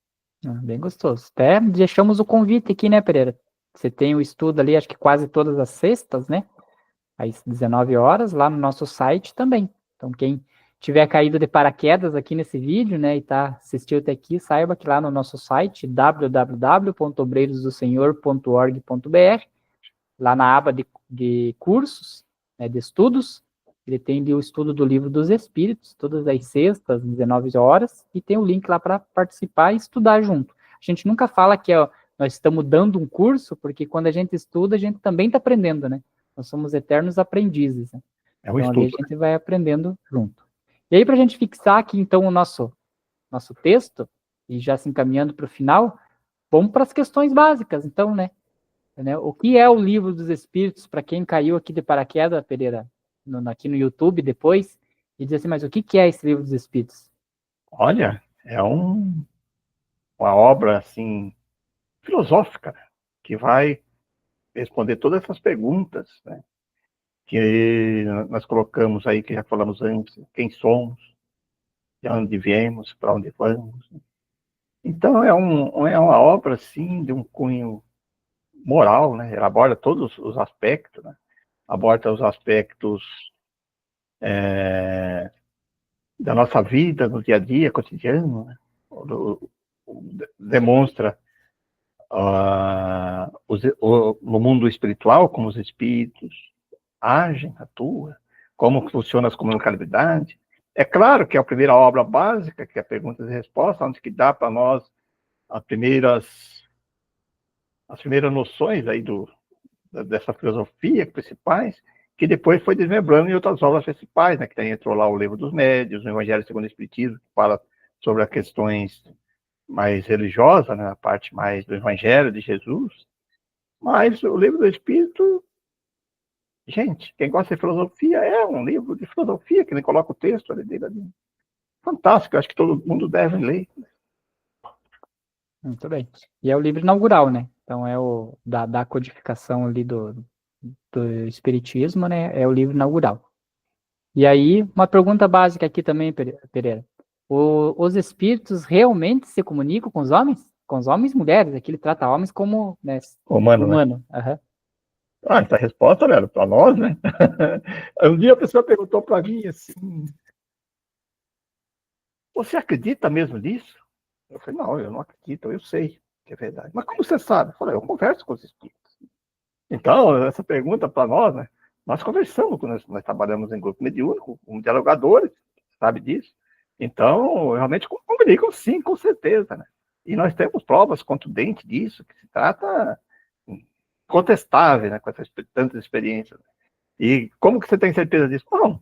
Bem gostoso. Até deixamos o convite aqui, né, Pereira? Você tem o estudo ali, acho que quase todas as sextas, né? Às 19 horas, lá no nosso site também. Então, quem tiver caído de paraquedas aqui nesse vídeo, né, e tá assistindo até aqui, saiba que lá no nosso site, www.obreirosdosenhor.org.br, lá na aba de cursos, né, de estudos, ele tem ali o estudo do Livro dos Espíritos, todas as sextas, 19 horas, e tem o link lá para participar e estudar junto. A gente nunca fala que nós estamos dando um curso, porque quando a gente estuda, a gente também está aprendendo, né? Nós somos eternos aprendizes. Né? É um então, ali a estudo. gente vai aprendendo junto. E aí, para a gente fixar aqui, então, o nosso texto, e já se encaminhando para o final, vamos para as questões básicas, então, né? O que é o Livro dos Espíritos, para quem caiu aqui de paraquedas, Pereira, aqui no YouTube depois, e diz assim, mas o que é esse Livro dos Espíritos? Olha, é uma obra, assim, filosófica, né? Que vai responder todas essas perguntas, né? Que nós colocamos aí, que já falamos antes, quem somos, de onde viemos, para onde vamos. Então, é uma obra, assim, de um cunho moral, né? Ela aborda todos os aspectos, né? Aborda os aspectos da nossa vida, no dia a dia, cotidiano, né? Demonstra no mundo espiritual como os espíritos agem, atuam, como funciona as comunicabilidades. É claro que é a primeira obra básica, que é perguntas e respostas, onde que dá para nós as primeiras noções aí dessa filosofia principais, que depois foi desmembrando em outras obras principais, né? Que tem, entrou lá o Livro dos Médiuns, o Evangelho segundo o Espiritismo, que fala sobre as questões mais religiosas, né? A parte mais do Evangelho de Jesus. Mas o Livro do Espírito, gente, quem gosta de filosofia, é um livro de filosofia, que nem coloca o texto ali dele ali. Fantástico, acho que todo mundo deve ler. Muito bem. E é o livro inaugural, né? Então é o da codificação ali do Espiritismo, né? É o livro inaugural. E aí, uma pergunta básica aqui também, Pereira. Os espíritos realmente se comunicam com os homens? Com os homens e mulheres? Aqui ele trata homens como, né, Humano, né? humano. Uhum. Essa resposta, velho, para nós, né? Um dia a pessoa perguntou para mim assim: você acredita mesmo nisso? Eu falei: não, eu não acredito, eu sei que é verdade. Mas como você sabe? Eu falei: eu converso com os espíritos. Então, essa pergunta para nós, né? Nós conversamos, nós trabalhamos em grupo mediúnico, com dialogadores, sabe disso? Então, realmente comunicam sim, com certeza, né? E nós temos provas contundentes disso, que se trata contestável, né, com essas tantas experiências. E como que você tem certeza disso? Bom,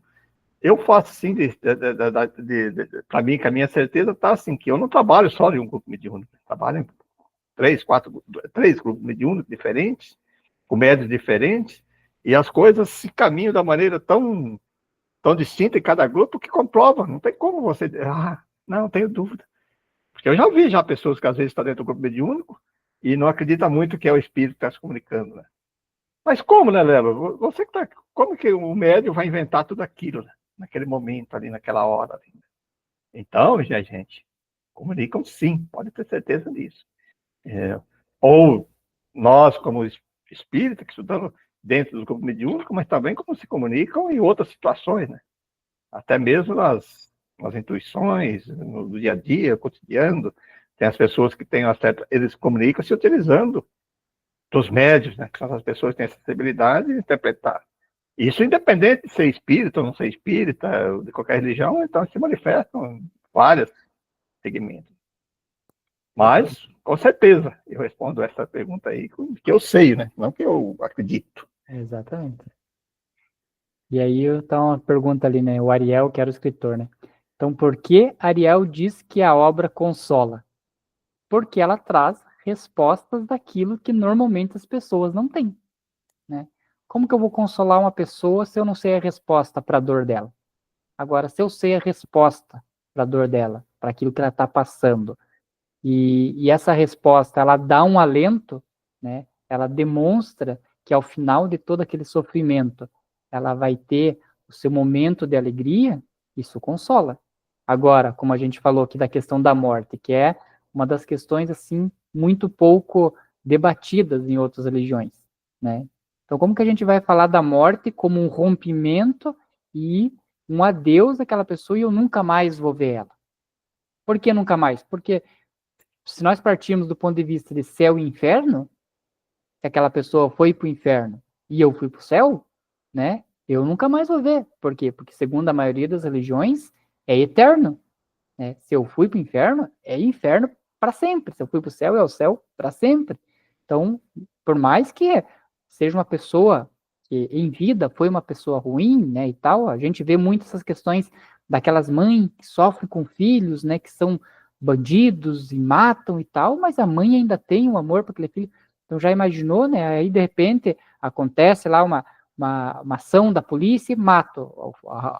eu faço assim, para mim, que a minha certeza está assim, que eu não trabalho só em um grupo mediúnico, trabalho em três grupos mediúnicos diferentes, com médios diferentes, e as coisas se caminham da maneira tão distinta em cada grupo que comprova, não tem como você, não tenho dúvida. Porque eu já vi pessoas que às vezes estão dentro do grupo mediúnico e não acreditam muito que é o espírito que está se comunicando, né? Mas como, né, Lelo? Você que tá, como que o médium vai inventar tudo aquilo, né? Naquele momento ali, naquela hora ali? Então, gente, comunicam sim, pode ter certeza disso. Ou nós, como espírita, que estudamos dentro do grupo mediúnico, mas também como se comunicam em outras situações, né? Até mesmo nas intuições, no dia a dia, cotidiano. Tem as pessoas que têm uma certa. Eles comunicam se utilizando dos médios, né? Que são as pessoas que têm essa sensibilidade de interpretar. Isso independente de ser espírita ou não ser espírita, de qualquer religião, então se manifestam em vários segmentos. Mas, com certeza, eu respondo essa pergunta aí que eu sei, né? Não que eu acredito. Exatamente. E aí, então, uma pergunta ali, né? O Ariel, que era o escritor, né? Então, por que Ariel diz que a obra consola? Porque ela traz respostas daquilo que normalmente as pessoas não têm, né? Como que eu vou consolar uma pessoa se eu não sei a resposta para a dor dela? Agora, se eu sei a resposta para a dor dela, para aquilo que ela está passando, e essa resposta ela dá um alento, né? Ela demonstra que ao final de todo aquele sofrimento, ela vai ter o seu momento de alegria, isso consola. Agora, como a gente falou aqui da questão da morte, que é uma das questões assim muito pouco debatidas em outras religiões, né? Então, como que a gente vai falar da morte como um rompimento e um adeus daquela pessoa e eu nunca mais vou ver ela? Por que nunca mais? Porque se nós partirmos do ponto de vista de céu e inferno, se aquela pessoa foi para o inferno e eu fui para o céu, né? Eu nunca mais vou ver. Por quê? Porque segundo a maioria das religiões é eterno, né? Se eu fui para o inferno, é inferno para sempre. Se eu fui para o céu, é o céu para sempre. Então, por mais que seja uma pessoa que em vida foi uma pessoa ruim, né, e tal, a gente vê muito essas questões daquelas mães que sofrem com filhos, né, que são bandidos e matam e tal, mas a mãe ainda tem um amor para aquele filho. Então já imaginou, né? Aí de repente acontece lá uma ação da polícia e mata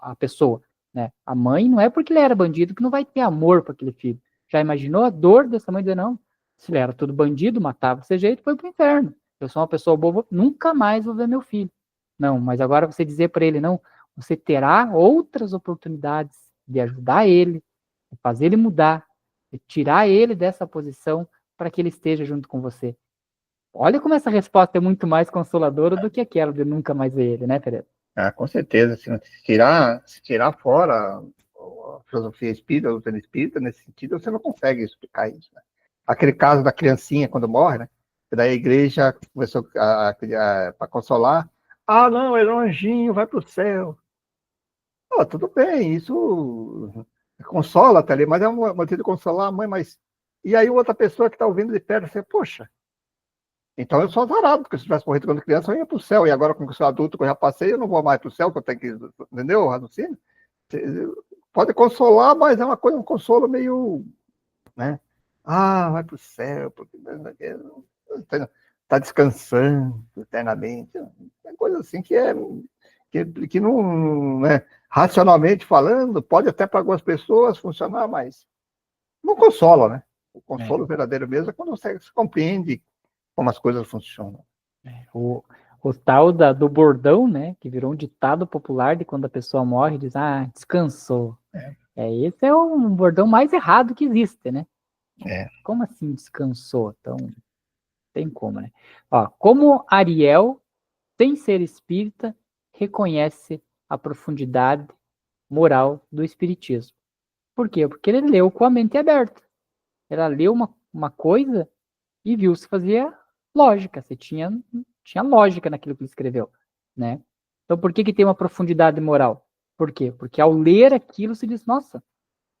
a pessoa, né? A mãe não é porque ele era bandido que não vai ter amor para aquele filho. Já imaginou a dor dessa mãe dizer, não, se ele era tudo bandido, matava desse jeito, foi pro inferno. Eu sou uma pessoa boa, nunca mais vou ver meu filho. Não, mas agora você dizer para ele, não, você terá outras oportunidades de ajudar ele, de fazer ele mudar, de tirar ele dessa posição para que ele esteja junto com você. Olha como essa resposta é muito mais consoladora do que aquela de nunca mais ver ele, né, Pereira? Com certeza. Se tirar fora a filosofia espírita, a doutrina espírita, nesse sentido, você não consegue explicar isso, né? Aquele caso da criancinha quando morre, né? Que daí a igreja começou para consolar. Ah, não, ele é um anjinho, vai para o céu. Oh, tudo bem, isso consola até ali, mas é um motivo de consolar a mãe, mas. E aí outra pessoa que está ouvindo de perto, assim, poxa, então eu sou azarado, porque se eu tivesse morrido quando criança, eu ia para o céu, e agora, como eu sou adulto, que eu já passei, eu não vou mais para o céu, que eu tenho que. Entendeu? O raciocínio? Pode consolar, mas é uma coisa, um consolo meio. Né? Ah, vai para o céu, porque está descansando eternamente. É coisa assim que não, né, racionalmente falando, pode até para algumas pessoas funcionar, mas não consola, né? O consolo verdadeiro mesmo é quando você compreende como as coisas funcionam. O tal do bordão, né, que virou um ditado popular de quando a pessoa morre, diz, descansou. Esse é um bordão mais errado que existe, né? Como assim descansou? Então, tem como, né? Ó, como Ariel, sem ser espírita, reconhece a profundidade moral do espiritismo. Por quê? Porque ele leu com a mente aberta. Ela leu uma coisa e viu se fazia lógica, se tinha lógica naquilo que ele escreveu, né? Então, por que tem uma profundidade moral? Por quê? Porque ao ler aquilo se diz, nossa,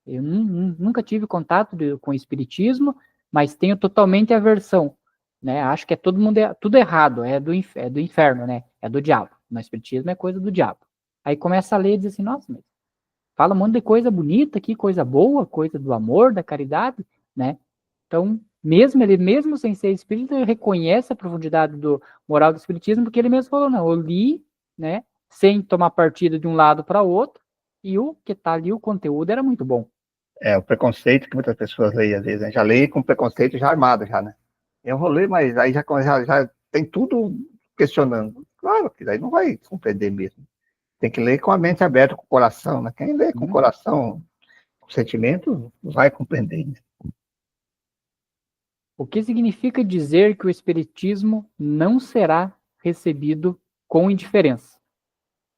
Eu nunca tive contato com o espiritismo, mas tenho totalmente aversão, né? Acho que é todo mundo tudo errado, é do inferno, né? É do diabo. No espiritismo é coisa do diabo. Aí começa a ler e diz assim, nossa, mas fala um monte de coisa bonita aqui, coisa boa, coisa do amor, da caridade, né? Então, mesmo sem ser espírita, ele reconhece a profundidade do moral do espiritismo, porque ele mesmo falou, não, eu li, né, sem tomar partido de um lado para o outro, e o que está ali, o conteúdo era muito bom. É, o preconceito que muitas pessoas leem, às vezes, né? Já leem com preconceito já armado, já, né? Eu vou ler, mas aí já tem tudo questionando. Claro que daí não vai compreender mesmo. Tem que ler com a mente aberta, com o coração, né? Quem lê com o coração, com sentimento, vai compreender, né? O que significa dizer que o espiritismo não será recebido com indiferença?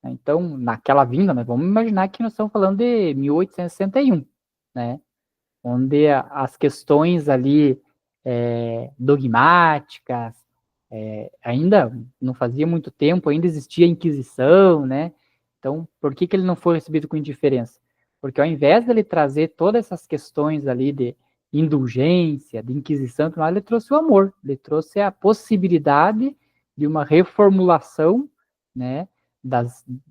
Então, naquela vinda, nós vamos imaginar que nós estamos falando de 1861, né? Onde as questões ali dogmáticas, ainda não fazia muito tempo, ainda existia a Inquisição, né? Então, por que ele não foi recebido com indiferença? Porque ao invés dele trazer todas essas questões ali de indulgência, de Inquisição, ele trouxe o amor, ele trouxe a possibilidade de uma reformulação, né,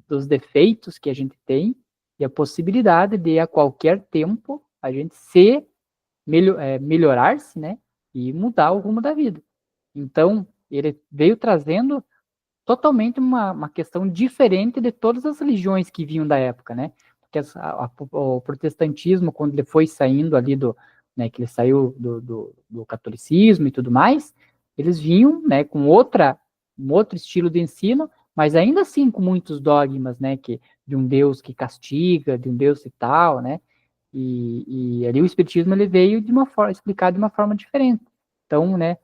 dos defeitos que a gente tem e a possibilidade de, a qualquer tempo, a gente melhorar-se, né, e mudar o rumo da vida. Então, ele veio trazendo totalmente uma questão diferente de todas as religiões que vinham da época, né? Porque o protestantismo, quando ele foi saindo ali né, que ele saiu do catolicismo e tudo mais, eles vinham, né, com um outro estilo de ensino, mas ainda assim com muitos dogmas, né, de um Deus que castiga, de um Deus e tal, né? E ali o espiritismo ele veio de uma forma explicado de uma forma diferente. Então, né,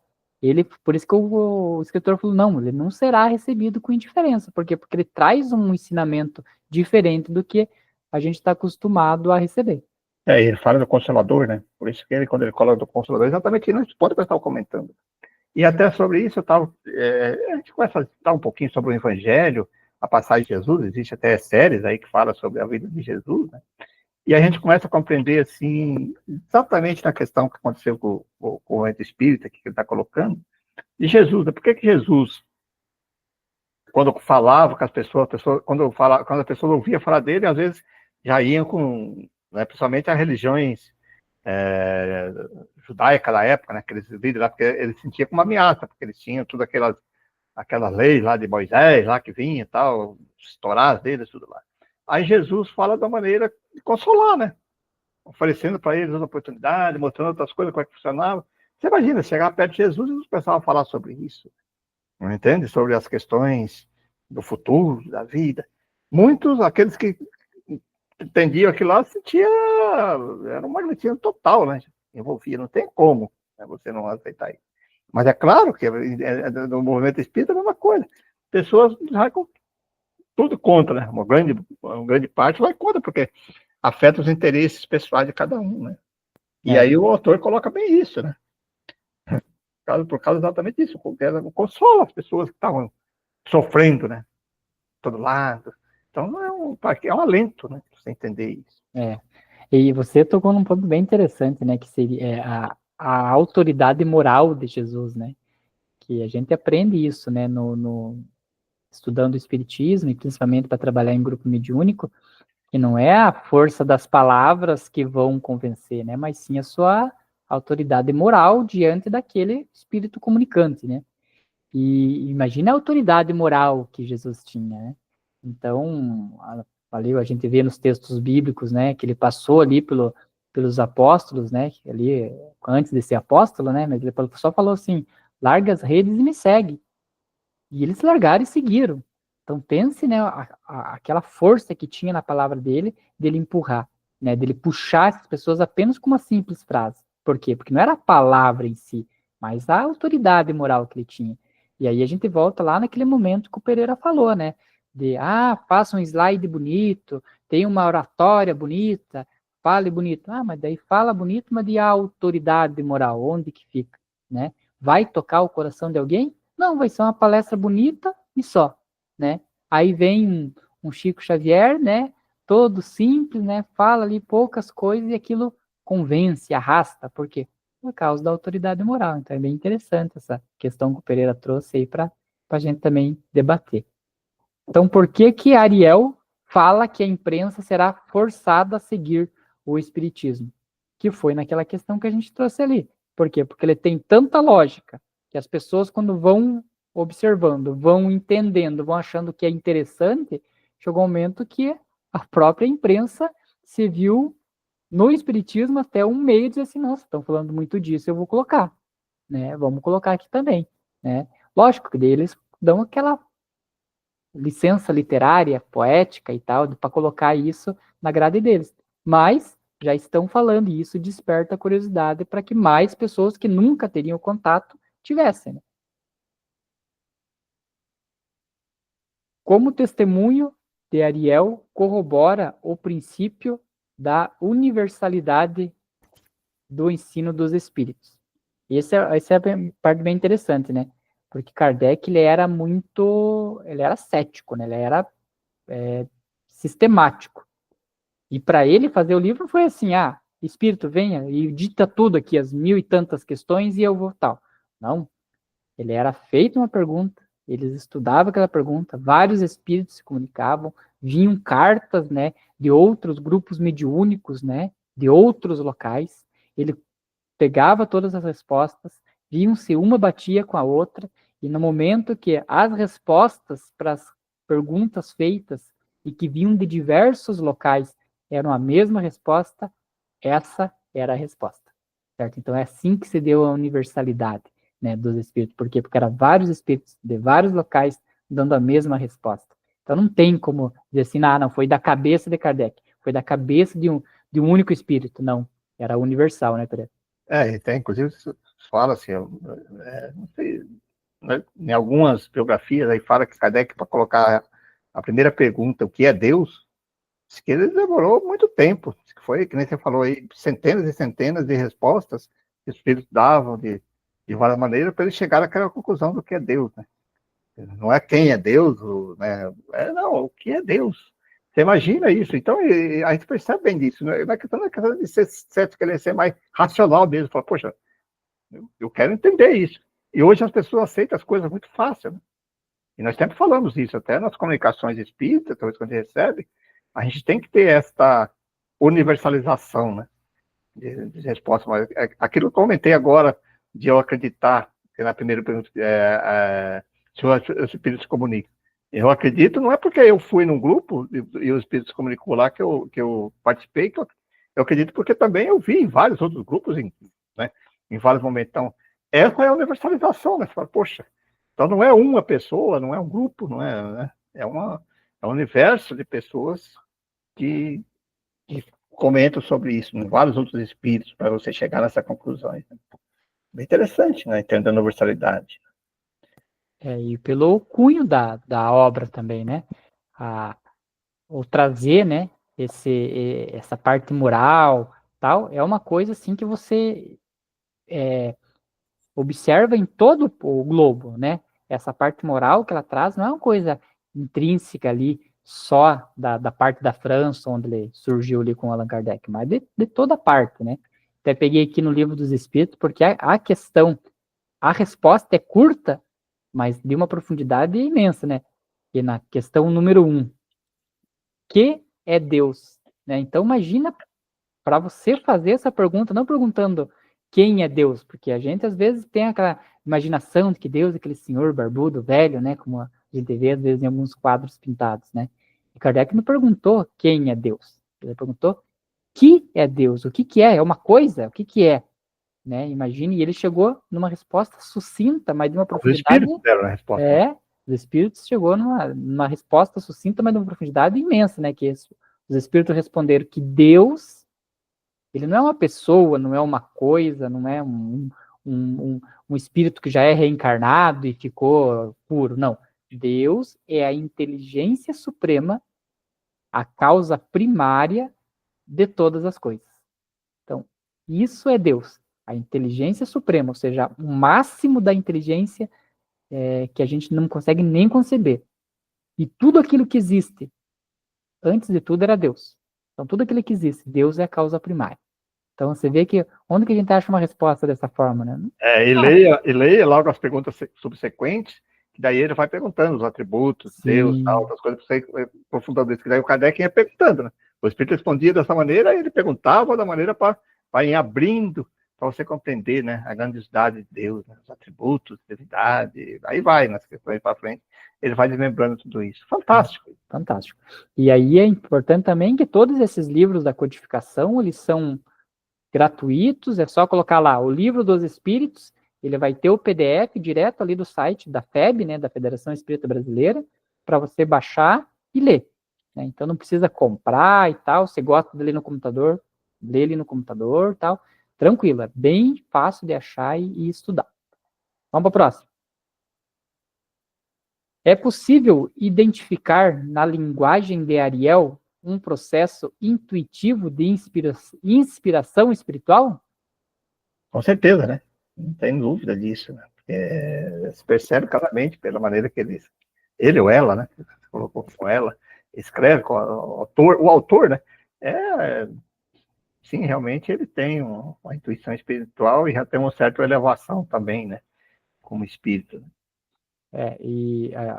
por isso que o escritor falou, não, ele não será recebido com indiferença. Por quê? Porque ele traz um ensinamento diferente do que a gente está acostumado a receber. É, ele fala do Consolador, né? Por isso que ele, quando ele coloca do Consolador, exatamente isso pode estar comentando. E até sobre isso, a gente começa a citar um pouquinho sobre o Evangelho, a passagem de Jesus, existe até séries aí que fala sobre a vida de Jesus, né? E a gente começa a compreender, assim, exatamente na questão que aconteceu com o ente espírita, que ele está colocando, de Jesus, né? Por que Jesus, quando falava com as pessoas quando a pessoa ouvia falar dele, às vezes já iam com, né, principalmente as religiões judaica da época, né, aqueles líderes lá, porque eles sentiam como uma ameaça, porque eles tinham tudo aquelas leis lá de Moisés, lá que vinha e tal, estourar as deles, tudo lá. Aí Jesus fala da maneira de consolar, né? Oferecendo para eles outra oportunidade, mostrando outras coisas, como é que funcionava. Você imagina, chegar perto de Jesus e eles começavam a falar sobre isso. Não entende? Sobre as questões do futuro, da vida. Muitos, aqueles que entendiam aquilo lá, era um magnetismo total, né? Envolvia, não tem como, né, você não aceitar isso. Mas é claro que no movimento espírita é a mesma coisa. Pessoas vai com tudo contra, né? Uma grande parte vai contra, porque afeta os interesses pessoais de cada um, né? E aí o autor coloca bem isso, né? Por causa exatamente disso, consola as pessoas que estavam sofrendo, né? Todo lado. Então não é um alento, né? Você entender isso. E você tocou num ponto bem interessante, né? Que seria a autoridade moral de Jesus, né? Que a gente aprende isso, né? Estudando o Espiritismo, e principalmente para trabalhar em grupo mediúnico, que não é a força das palavras que vão convencer, né? Mas sim a sua autoridade moral diante daquele espírito comunicante, né? E imagina a autoridade moral que Jesus tinha, né? Então, a gente vê nos textos bíblicos, né, que ele passou ali pelos apóstolos, né, ali antes de ser apóstolo, né, mas ele só falou assim: larga as redes e me segue. E eles largaram e seguiram. Então pense, né, aquela força que tinha na palavra dele empurrar, né, dele puxar essas pessoas apenas com uma simples frase. Por quê? Porque não era a palavra em si, mas a autoridade moral que ele tinha. E aí a gente volta lá naquele momento que o Pereira falou, né, faça um slide bonito, tem uma oratória bonita, fale bonito. Mas daí fala bonito, mas de autoridade moral, onde que fica, né? Vai tocar o coração de alguém? Não, vai ser uma palestra bonita e só, né? Aí vem um Chico Xavier, né? todo simples, né? Fala ali poucas coisas e aquilo convence, arrasta. Por quê? Por causa da autoridade moral. Então é bem interessante essa questão que o Pereira trouxe aí para a gente também debater. Então, por que que Ariel fala que a imprensa será forçada a seguir o espiritismo? Que foi naquela questão que a gente trouxe ali. Por quê? Porque ele tem tanta lógica que as pessoas, quando vão observando, vão entendendo, vão achando que é interessante, chegou um momento que a própria imprensa se viu no espiritismo até um meio de dizer assim, nossa, estão falando muito disso, eu vou colocar, né? Vamos colocar aqui também, né? Lógico que daí eles dão aquela licença literária, poética e tal, para colocar isso na grade deles. Mas já estão falando e isso desperta a curiosidade para que mais pessoas que nunca teriam contato tivessem. Né? Como testemunho de Ariel corrobora o princípio da universalidade do ensino dos espíritos. Essa é a parte bem interessante, né? Porque Kardec ele era cético, né? Ele era sistemático. E para ele fazer o livro foi assim, espírito, venha e dita tudo aqui, as mil e tantas questões e eu vou tal. Não, ele era feito uma pergunta, eles estudavam aquela pergunta, vários espíritos se comunicavam, vinham cartas, né, de outros grupos mediúnicos, né, de outros locais, ele pegava todas as respostas, viam-se uma batia com a outra, e no momento que as respostas para as perguntas feitas e que vinham de diversos locais eram a mesma resposta, essa era a resposta. Certo? Então é assim que se deu a universalidade, né, dos espíritos. Por quê? Porque eram vários espíritos de vários locais dando a mesma resposta. Então não tem como dizer assim, não, foi da cabeça de Kardec, foi da cabeça de um único espírito. Não, era universal, né, Pereira? E tem, inclusive, fala assim, não sei, né, em algumas biografias aí fala que Kardec, para colocar a primeira pergunta, o que é Deus, diz que ele demorou muito tempo, que foi, que nem você falou aí, centenas e centenas de respostas que os espíritos davam de várias maneiras para ele chegar àquela conclusão do que é Deus, né? Não é quem é Deus, né? Não, o que é Deus. Você imagina isso. Então, a gente percebe bem disso. Não é questão de ser certo, querer ser mais racional mesmo. Falar, poxa, eu quero entender isso. E hoje as pessoas aceitam as coisas muito fácil, né? E nós sempre falamos isso, até nas comunicações espíritas, talvez quando a gente recebe, a gente tem que ter esta universalização, né? De resposta. Mas aquilo que eu comentei agora, de eu acreditar, que na primeira pergunta, se o espírito se comunica. Eu acredito, não é porque eu fui num grupo e o espírito se comunicou lá que eu participei, eu acredito porque também eu vi em vários outros grupos, né, em vários momentos. Então, essa é a universalização, né? Você fala, poxa, então não é uma pessoa, não é um grupo, não é, né? É um universo de pessoas que comentam sobre isso, em vários outros espíritos, para você chegar nessa conclusão. Bem interessante, né? Entendendo a universalidade. E pelo cunho da obra também, né? O trazer, né? Essa parte moral, tal, é uma coisa assim que você observa em todo o globo, né? Essa parte moral que ela traz não é uma coisa intrínseca ali só da parte da França, onde ele surgiu ali com Allan Kardec, mas de toda parte, né? Até peguei aqui no Livro dos Espíritos, porque a resposta é curta, mas de uma profundidade imensa, né? E na questão número 1, que é Deus? Né? Então imagina para você fazer essa pergunta, não perguntando quem é Deus, porque a gente às vezes tem aquela imaginação de que Deus é aquele senhor barbudo, velho, né? Como a gente vê às vezes em alguns quadros pintados, né? E Kardec não perguntou quem é Deus, ele perguntou que é Deus, o que que é? É uma coisa? O que que é? Né? Imagine, e ele chegou numa resposta sucinta, mas de uma Os profundidade. espíritos deram a resposta. Os espíritos chegou numa resposta sucinta, mas de uma profundidade imensa, né? Que os espíritos responderam que Deus, ele não é uma pessoa, não é uma coisa, não é um espírito que já é reencarnado e ficou puro, não. Deus é a inteligência suprema, a causa primária de todas as coisas. Então, isso é Deus, a inteligência suprema, ou seja, o máximo da inteligência que a gente não consegue nem conceber. E tudo aquilo que existe antes de tudo era Deus. Então, tudo aquilo que existe, Deus é a causa primária. Então, você vê que onde que a gente acha uma resposta dessa forma, né? E leia logo as perguntas subsequentes, que daí ele vai perguntando os atributos, Sim. Deus, tal, outras coisas, para você aprofundando isso. Que daí o Kardec ia perguntando, né? O Espírito respondia dessa maneira, ele perguntava da maneira para ir abrindo, para você compreender, né, a grandiosidade de Deus, né, os atributos, divindade, aí vai, nas questões para frente, ele vai desmembrando tudo isso. Fantástico. Fantástico. E aí é importante também que todos esses livros da codificação, eles são gratuitos, é só colocar lá o Livro dos Espíritos, ele vai ter o PDF direto ali do site da FEB, né, da Federação Espírita Brasileira, para você baixar e ler. Né? Então não precisa comprar e tal, você gosta de ler no computador, lê ele no computador e tal, tranquilo, é bem fácil de achar e estudar. Vamos para o próximo. É possível identificar na linguagem de Ariel um processo intuitivo de inspiração espiritual? Com certeza, né? Não tem dúvida disso, né? Porque se percebe claramente pela maneira que ele ou ela, né? Você colocou com ela, escreve com o autor, né? Sim, realmente ele tem uma intuição espiritual e já tem uma certa elevação também, né? Como espírito.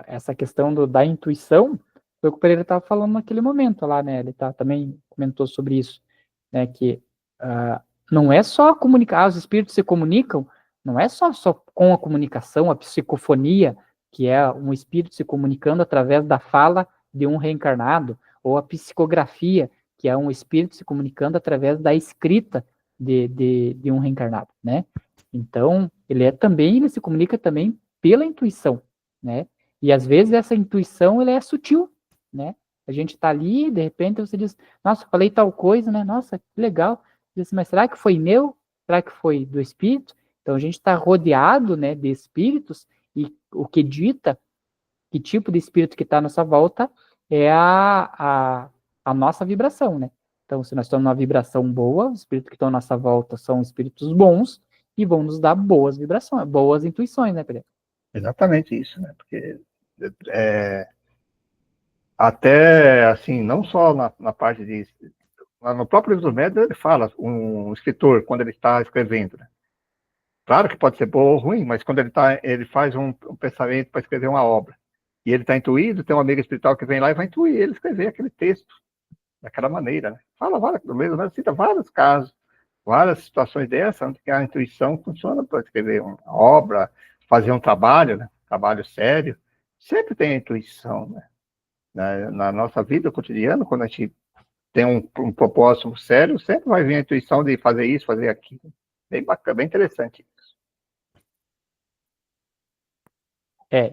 Essa questão da intuição, foi o que o Pereira estava falando naquele momento lá, né? Ele também comentou sobre isso, né? Que não é só comunicar, os espíritos se comunicam, não é só com a comunicação, a psicofonia, que é um espírito se comunicando através da fala de um reencarnado, ou a psicografia, que é um espírito se comunicando através da escrita de um reencarnado, né? Então, ele se comunica também pela intuição, né? E às vezes essa intuição ela é sutil, né? A gente está ali, de repente você diz, nossa, falei tal coisa, né? Nossa, que legal. Diz, mas será que foi meu? Será que foi do espírito? Então a gente está rodeado, né, de espíritos e o que dita que tipo de espírito que está à nossa volta é a nossa vibração, né? Então, se nós estamos numa vibração boa, os espíritos que estão à nossa volta são espíritos bons e vão nos dar boas vibrações, boas intuições, né, Pedro? Exatamente isso, né? Porque até, assim, não só na parte de... No próprio livro dos médios ele fala, um escritor, quando ele está escrevendo, né? Claro que pode ser bom ou ruim, mas quando ele faz um pensamento para escrever uma obra, e ele está intuído, tem um amigo espiritual que vem lá e vai intuir ele escrever aquele texto daquela maneira, né? Cita vários casos, várias situações dessas, onde a intuição funciona para escrever uma obra, fazer um trabalho, né? Trabalho sério, sempre tem a intuição, né? Na nossa vida cotidiana, quando a gente tem um propósito sério, sempre vai vir a intuição de fazer isso, fazer aquilo. Bem bacana, bem interessante isso.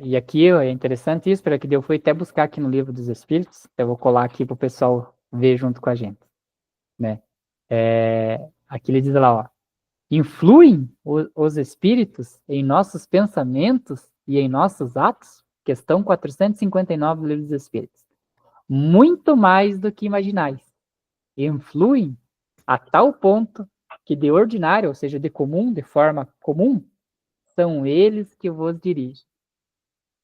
E aqui é interessante isso, para que eu fui até buscar aqui no Livro dos Espíritos, eu vou colar aqui para o pessoal ver junto com a gente, né? Aqui ele diz lá, ó, influem os espíritos em nossos pensamentos e em nossos atos? Questão 459 do Livro dos Espíritos. Muito mais do que imaginais. Influem a tal ponto que de ordinário, ou seja, de comum, de forma comum, são eles que vos dirigem.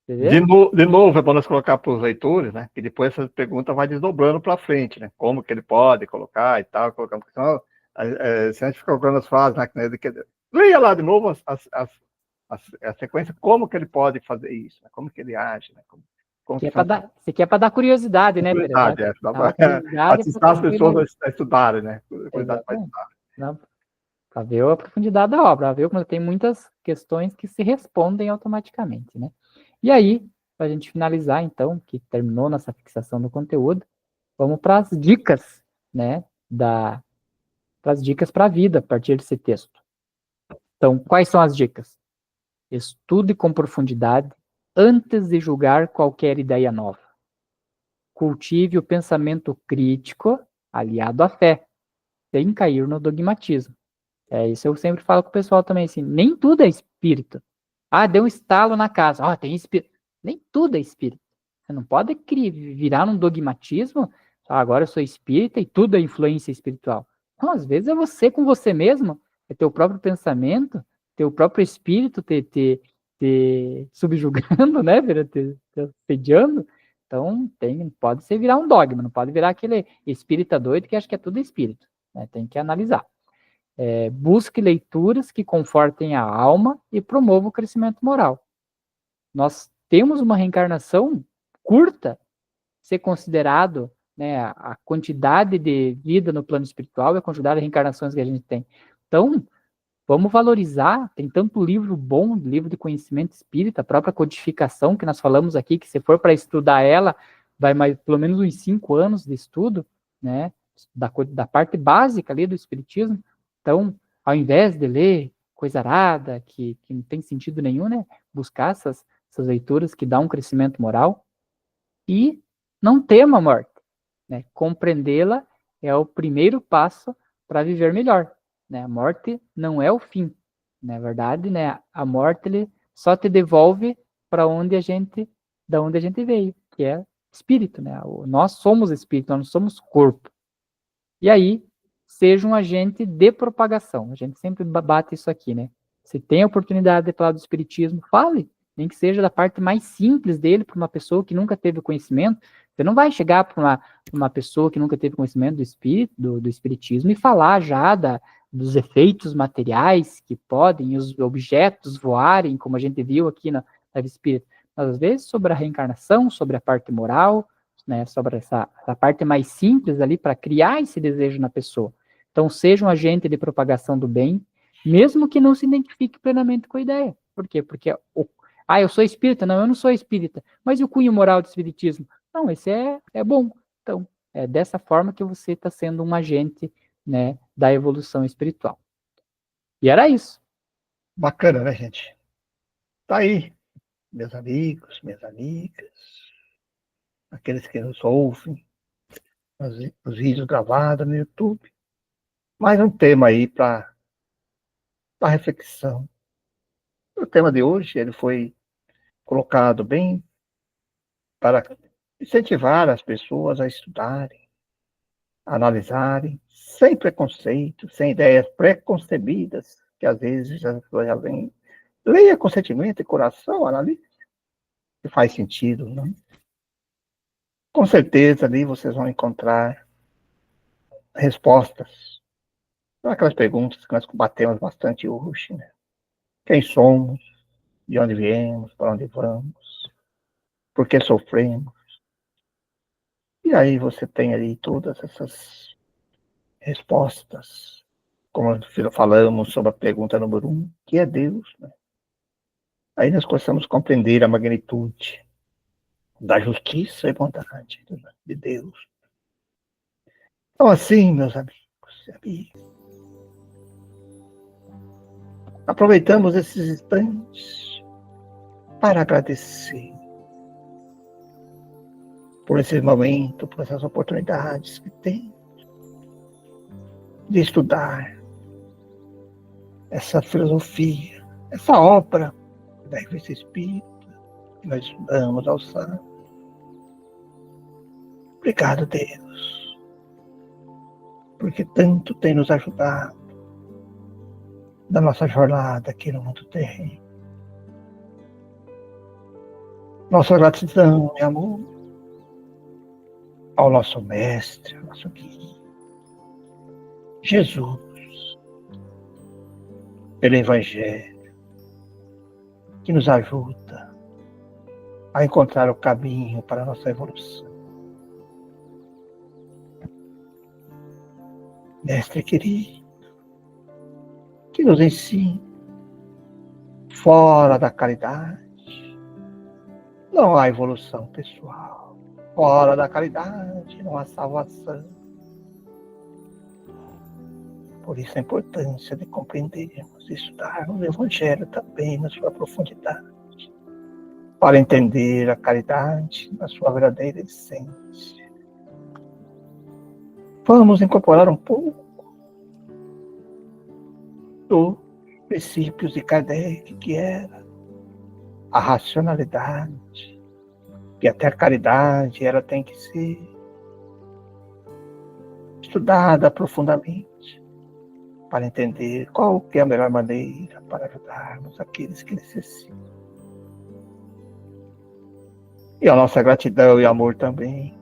De novo, é bom nós colocar para os leitores, né? Que depois essa pergunta vai desdobrando para frente, né? Como que ele pode colocar e tal, colocando, porque senão, se a gente ficar colocando as frases, né? Leia lá de novo a sequência, como que ele pode fazer isso, né? Como que ele age, né? Isso aqui é para dar curiosidade, né, Pedro? Assistir as pessoas a estudarem, né? Curiosidade para estudar. Para ver a profundidade da obra, ver como tem muitas questões que se respondem automaticamente, né? E aí, para a gente finalizar, então, que terminou nossa fixação do conteúdo, vamos para as dicas, né? Para as dicas para a vida, a partir desse texto. Então, quais são as dicas? Estude com profundidade antes de julgar qualquer ideia nova. Cultive o pensamento crítico aliado à fé, sem cair no dogmatismo. Isso eu sempre falo com o pessoal também, assim, nem tudo é espírito. Deu um estalo na casa, tem espírito. Nem tudo é espírito. Você não pode virar num dogmatismo, agora eu sou espírita e tudo é influência espiritual. Não, às vezes é você com você mesmo, é teu próprio pensamento, teu próprio espírito te subjugando, né, te assediando. Então, pode ser virar um dogma, não pode virar aquele espírita doido que acha que é tudo espírito, né? Tem que analisar. Busque leituras que confortem a alma e promovam o crescimento moral. Nós temos uma reencarnação curta, ser considerado, né, a quantidade de vida no plano espiritual e a quantidade de reencarnações que a gente tem. Então, vamos valorizar, tem tanto livro bom, livro de conhecimento espírita, a própria codificação que nós falamos aqui, que se for para estudar ela, vai mais pelo menos uns 5 anos de estudo, né, da parte básica ali do espiritismo. Então, ao invés de ler coisa arada, que não tem sentido nenhum, né, buscar essas leituras que dão um crescimento moral e não tema a morte, né, compreendê-la é o primeiro passo para viver melhor. Né? A morte não é o fim. Na verdade, né, a morte ele só te devolve para da onde a gente veio, que é espírito. Né? Nós somos espírito, nós não somos corpo. E aí, seja um agente de propagação. A gente sempre bate isso aqui, né? Se tem a oportunidade de falar do espiritismo, fale. Nem que seja da parte mais simples dele, para uma pessoa que nunca teve conhecimento. Você não vai chegar para uma pessoa que nunca teve conhecimento do espírito, do espiritismo, e falar já dos efeitos materiais que podem os objetos voarem, como a gente viu aqui na Live Espírita. Mas, às vezes, sobre a reencarnação, sobre a parte moral, né, sobre essa parte mais simples ali para criar esse desejo na pessoa. Então, seja um agente de propagação do bem, mesmo que não se identifique plenamente com a ideia. Por quê? Porque eu sou espírita. Não, eu não sou espírita. Mas e o cunho moral do espiritismo? Não, esse é bom. Então, é dessa forma que você está sendo um agente, né, da evolução espiritual. E era isso. Bacana, né, gente? Tá aí, meus amigos, minhas amigas, aqueles que nos ouvem, os vídeos gravados no YouTube. Mais um tema aí para reflexão. O tema de hoje ele foi colocado bem para incentivar as pessoas a estudarem, a analisarem, sem preconceito, sem ideias preconcebidas, que às vezes as pessoas já vêm. Leia com sentimento e coração, analise se faz sentido, não? Com certeza ali vocês vão encontrar respostas para aquelas perguntas que nós combatemos bastante hoje, né? Quem somos? De onde viemos? Para onde vamos? Por que sofremos? E aí você tem ali todas essas respostas, como falamos sobre a pergunta número 1, que é Deus, né? Aí nós começamos a compreender a magnitude da justiça e bondade de Deus. Então assim, meus amigos e amigas, aproveitamos esses instantes para agradecer por esse momento, por essas oportunidades que tem de estudar essa filosofia, essa obra da Revista Espírita que nós estudamos ao santo. Obrigado, Deus, porque tanto tem nos ajudado na nossa jornada aqui no mundo terreno. Nossa gratidão e amor ao nosso mestre, ao nosso guia, Jesus, pelo Evangelho, que nos ajuda a encontrar o caminho para a nossa evolução. Mestre querido, que nos ensina, fora da caridade, não há evolução pessoal. Fora da caridade, não há salvação. Por isso a importância de compreendermos e estudarmos o Evangelho também na sua profundidade, para entender a caridade na sua verdadeira essência. Vamos incorporar um pouco dos princípios de Kardec, que era a racionalidade, que até a caridade ela tem que ser estudada profundamente para entender qual que é a melhor maneira para ajudarmos aqueles que necessitam. E a nossa gratidão e amor também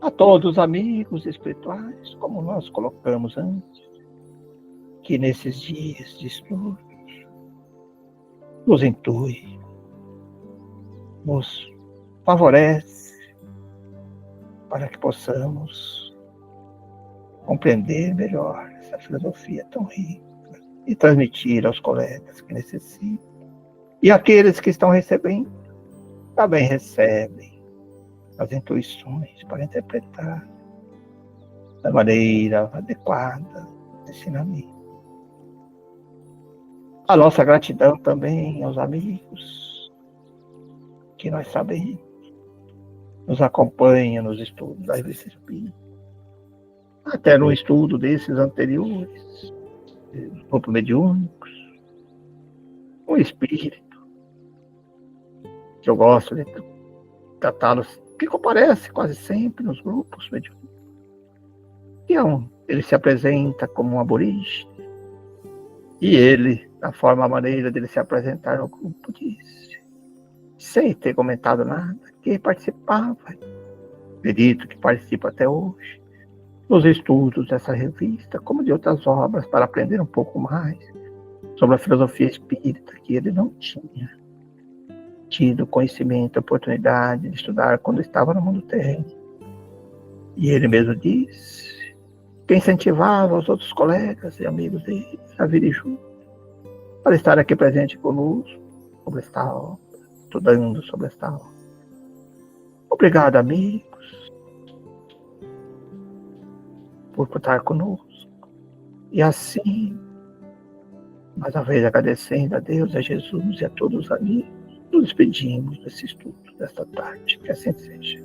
a todos os amigos espirituais, como nós colocamos antes, que nesses dias de estudo nos intui, nos favorece para que possamos compreender melhor essa filosofia tão rica e transmitir aos colegas que necessitam. E aqueles que estão recebendo também recebem as intuições para interpretar da maneira adequada o ensinamento. A nossa gratidão também aos amigos que nós sabemos nos acompanham nos estudos da Revista Espírita, até no estudo desses anteriores, grupos mediúnicos, o espírito, que eu gosto de tratá-los, que comparece quase sempre nos grupos mediúnicos. Ele se apresenta como um aborígene, e ele, da forma, a maneira dele se apresentar no grupo, disse, sem ter comentado nada, que participava, acredito que participa até hoje, nos estudos dessa revista, como de outras obras, para aprender um pouco mais sobre a filosofia espírita, que ele não tinha tido conhecimento, oportunidade de estudar quando estava no mundo terreno. E ele mesmo disse que incentivava os outros colegas e amigos dele a virem juntos, para estar aqui presente conosco, sobre esta obra, estudando sobre esta obra. Obrigado, amigos, por estar conosco. E assim, mais uma vez agradecendo a Deus, a Jesus e a todos os amigos, nos despedimos desse estudo, desta tarde. Que assim seja.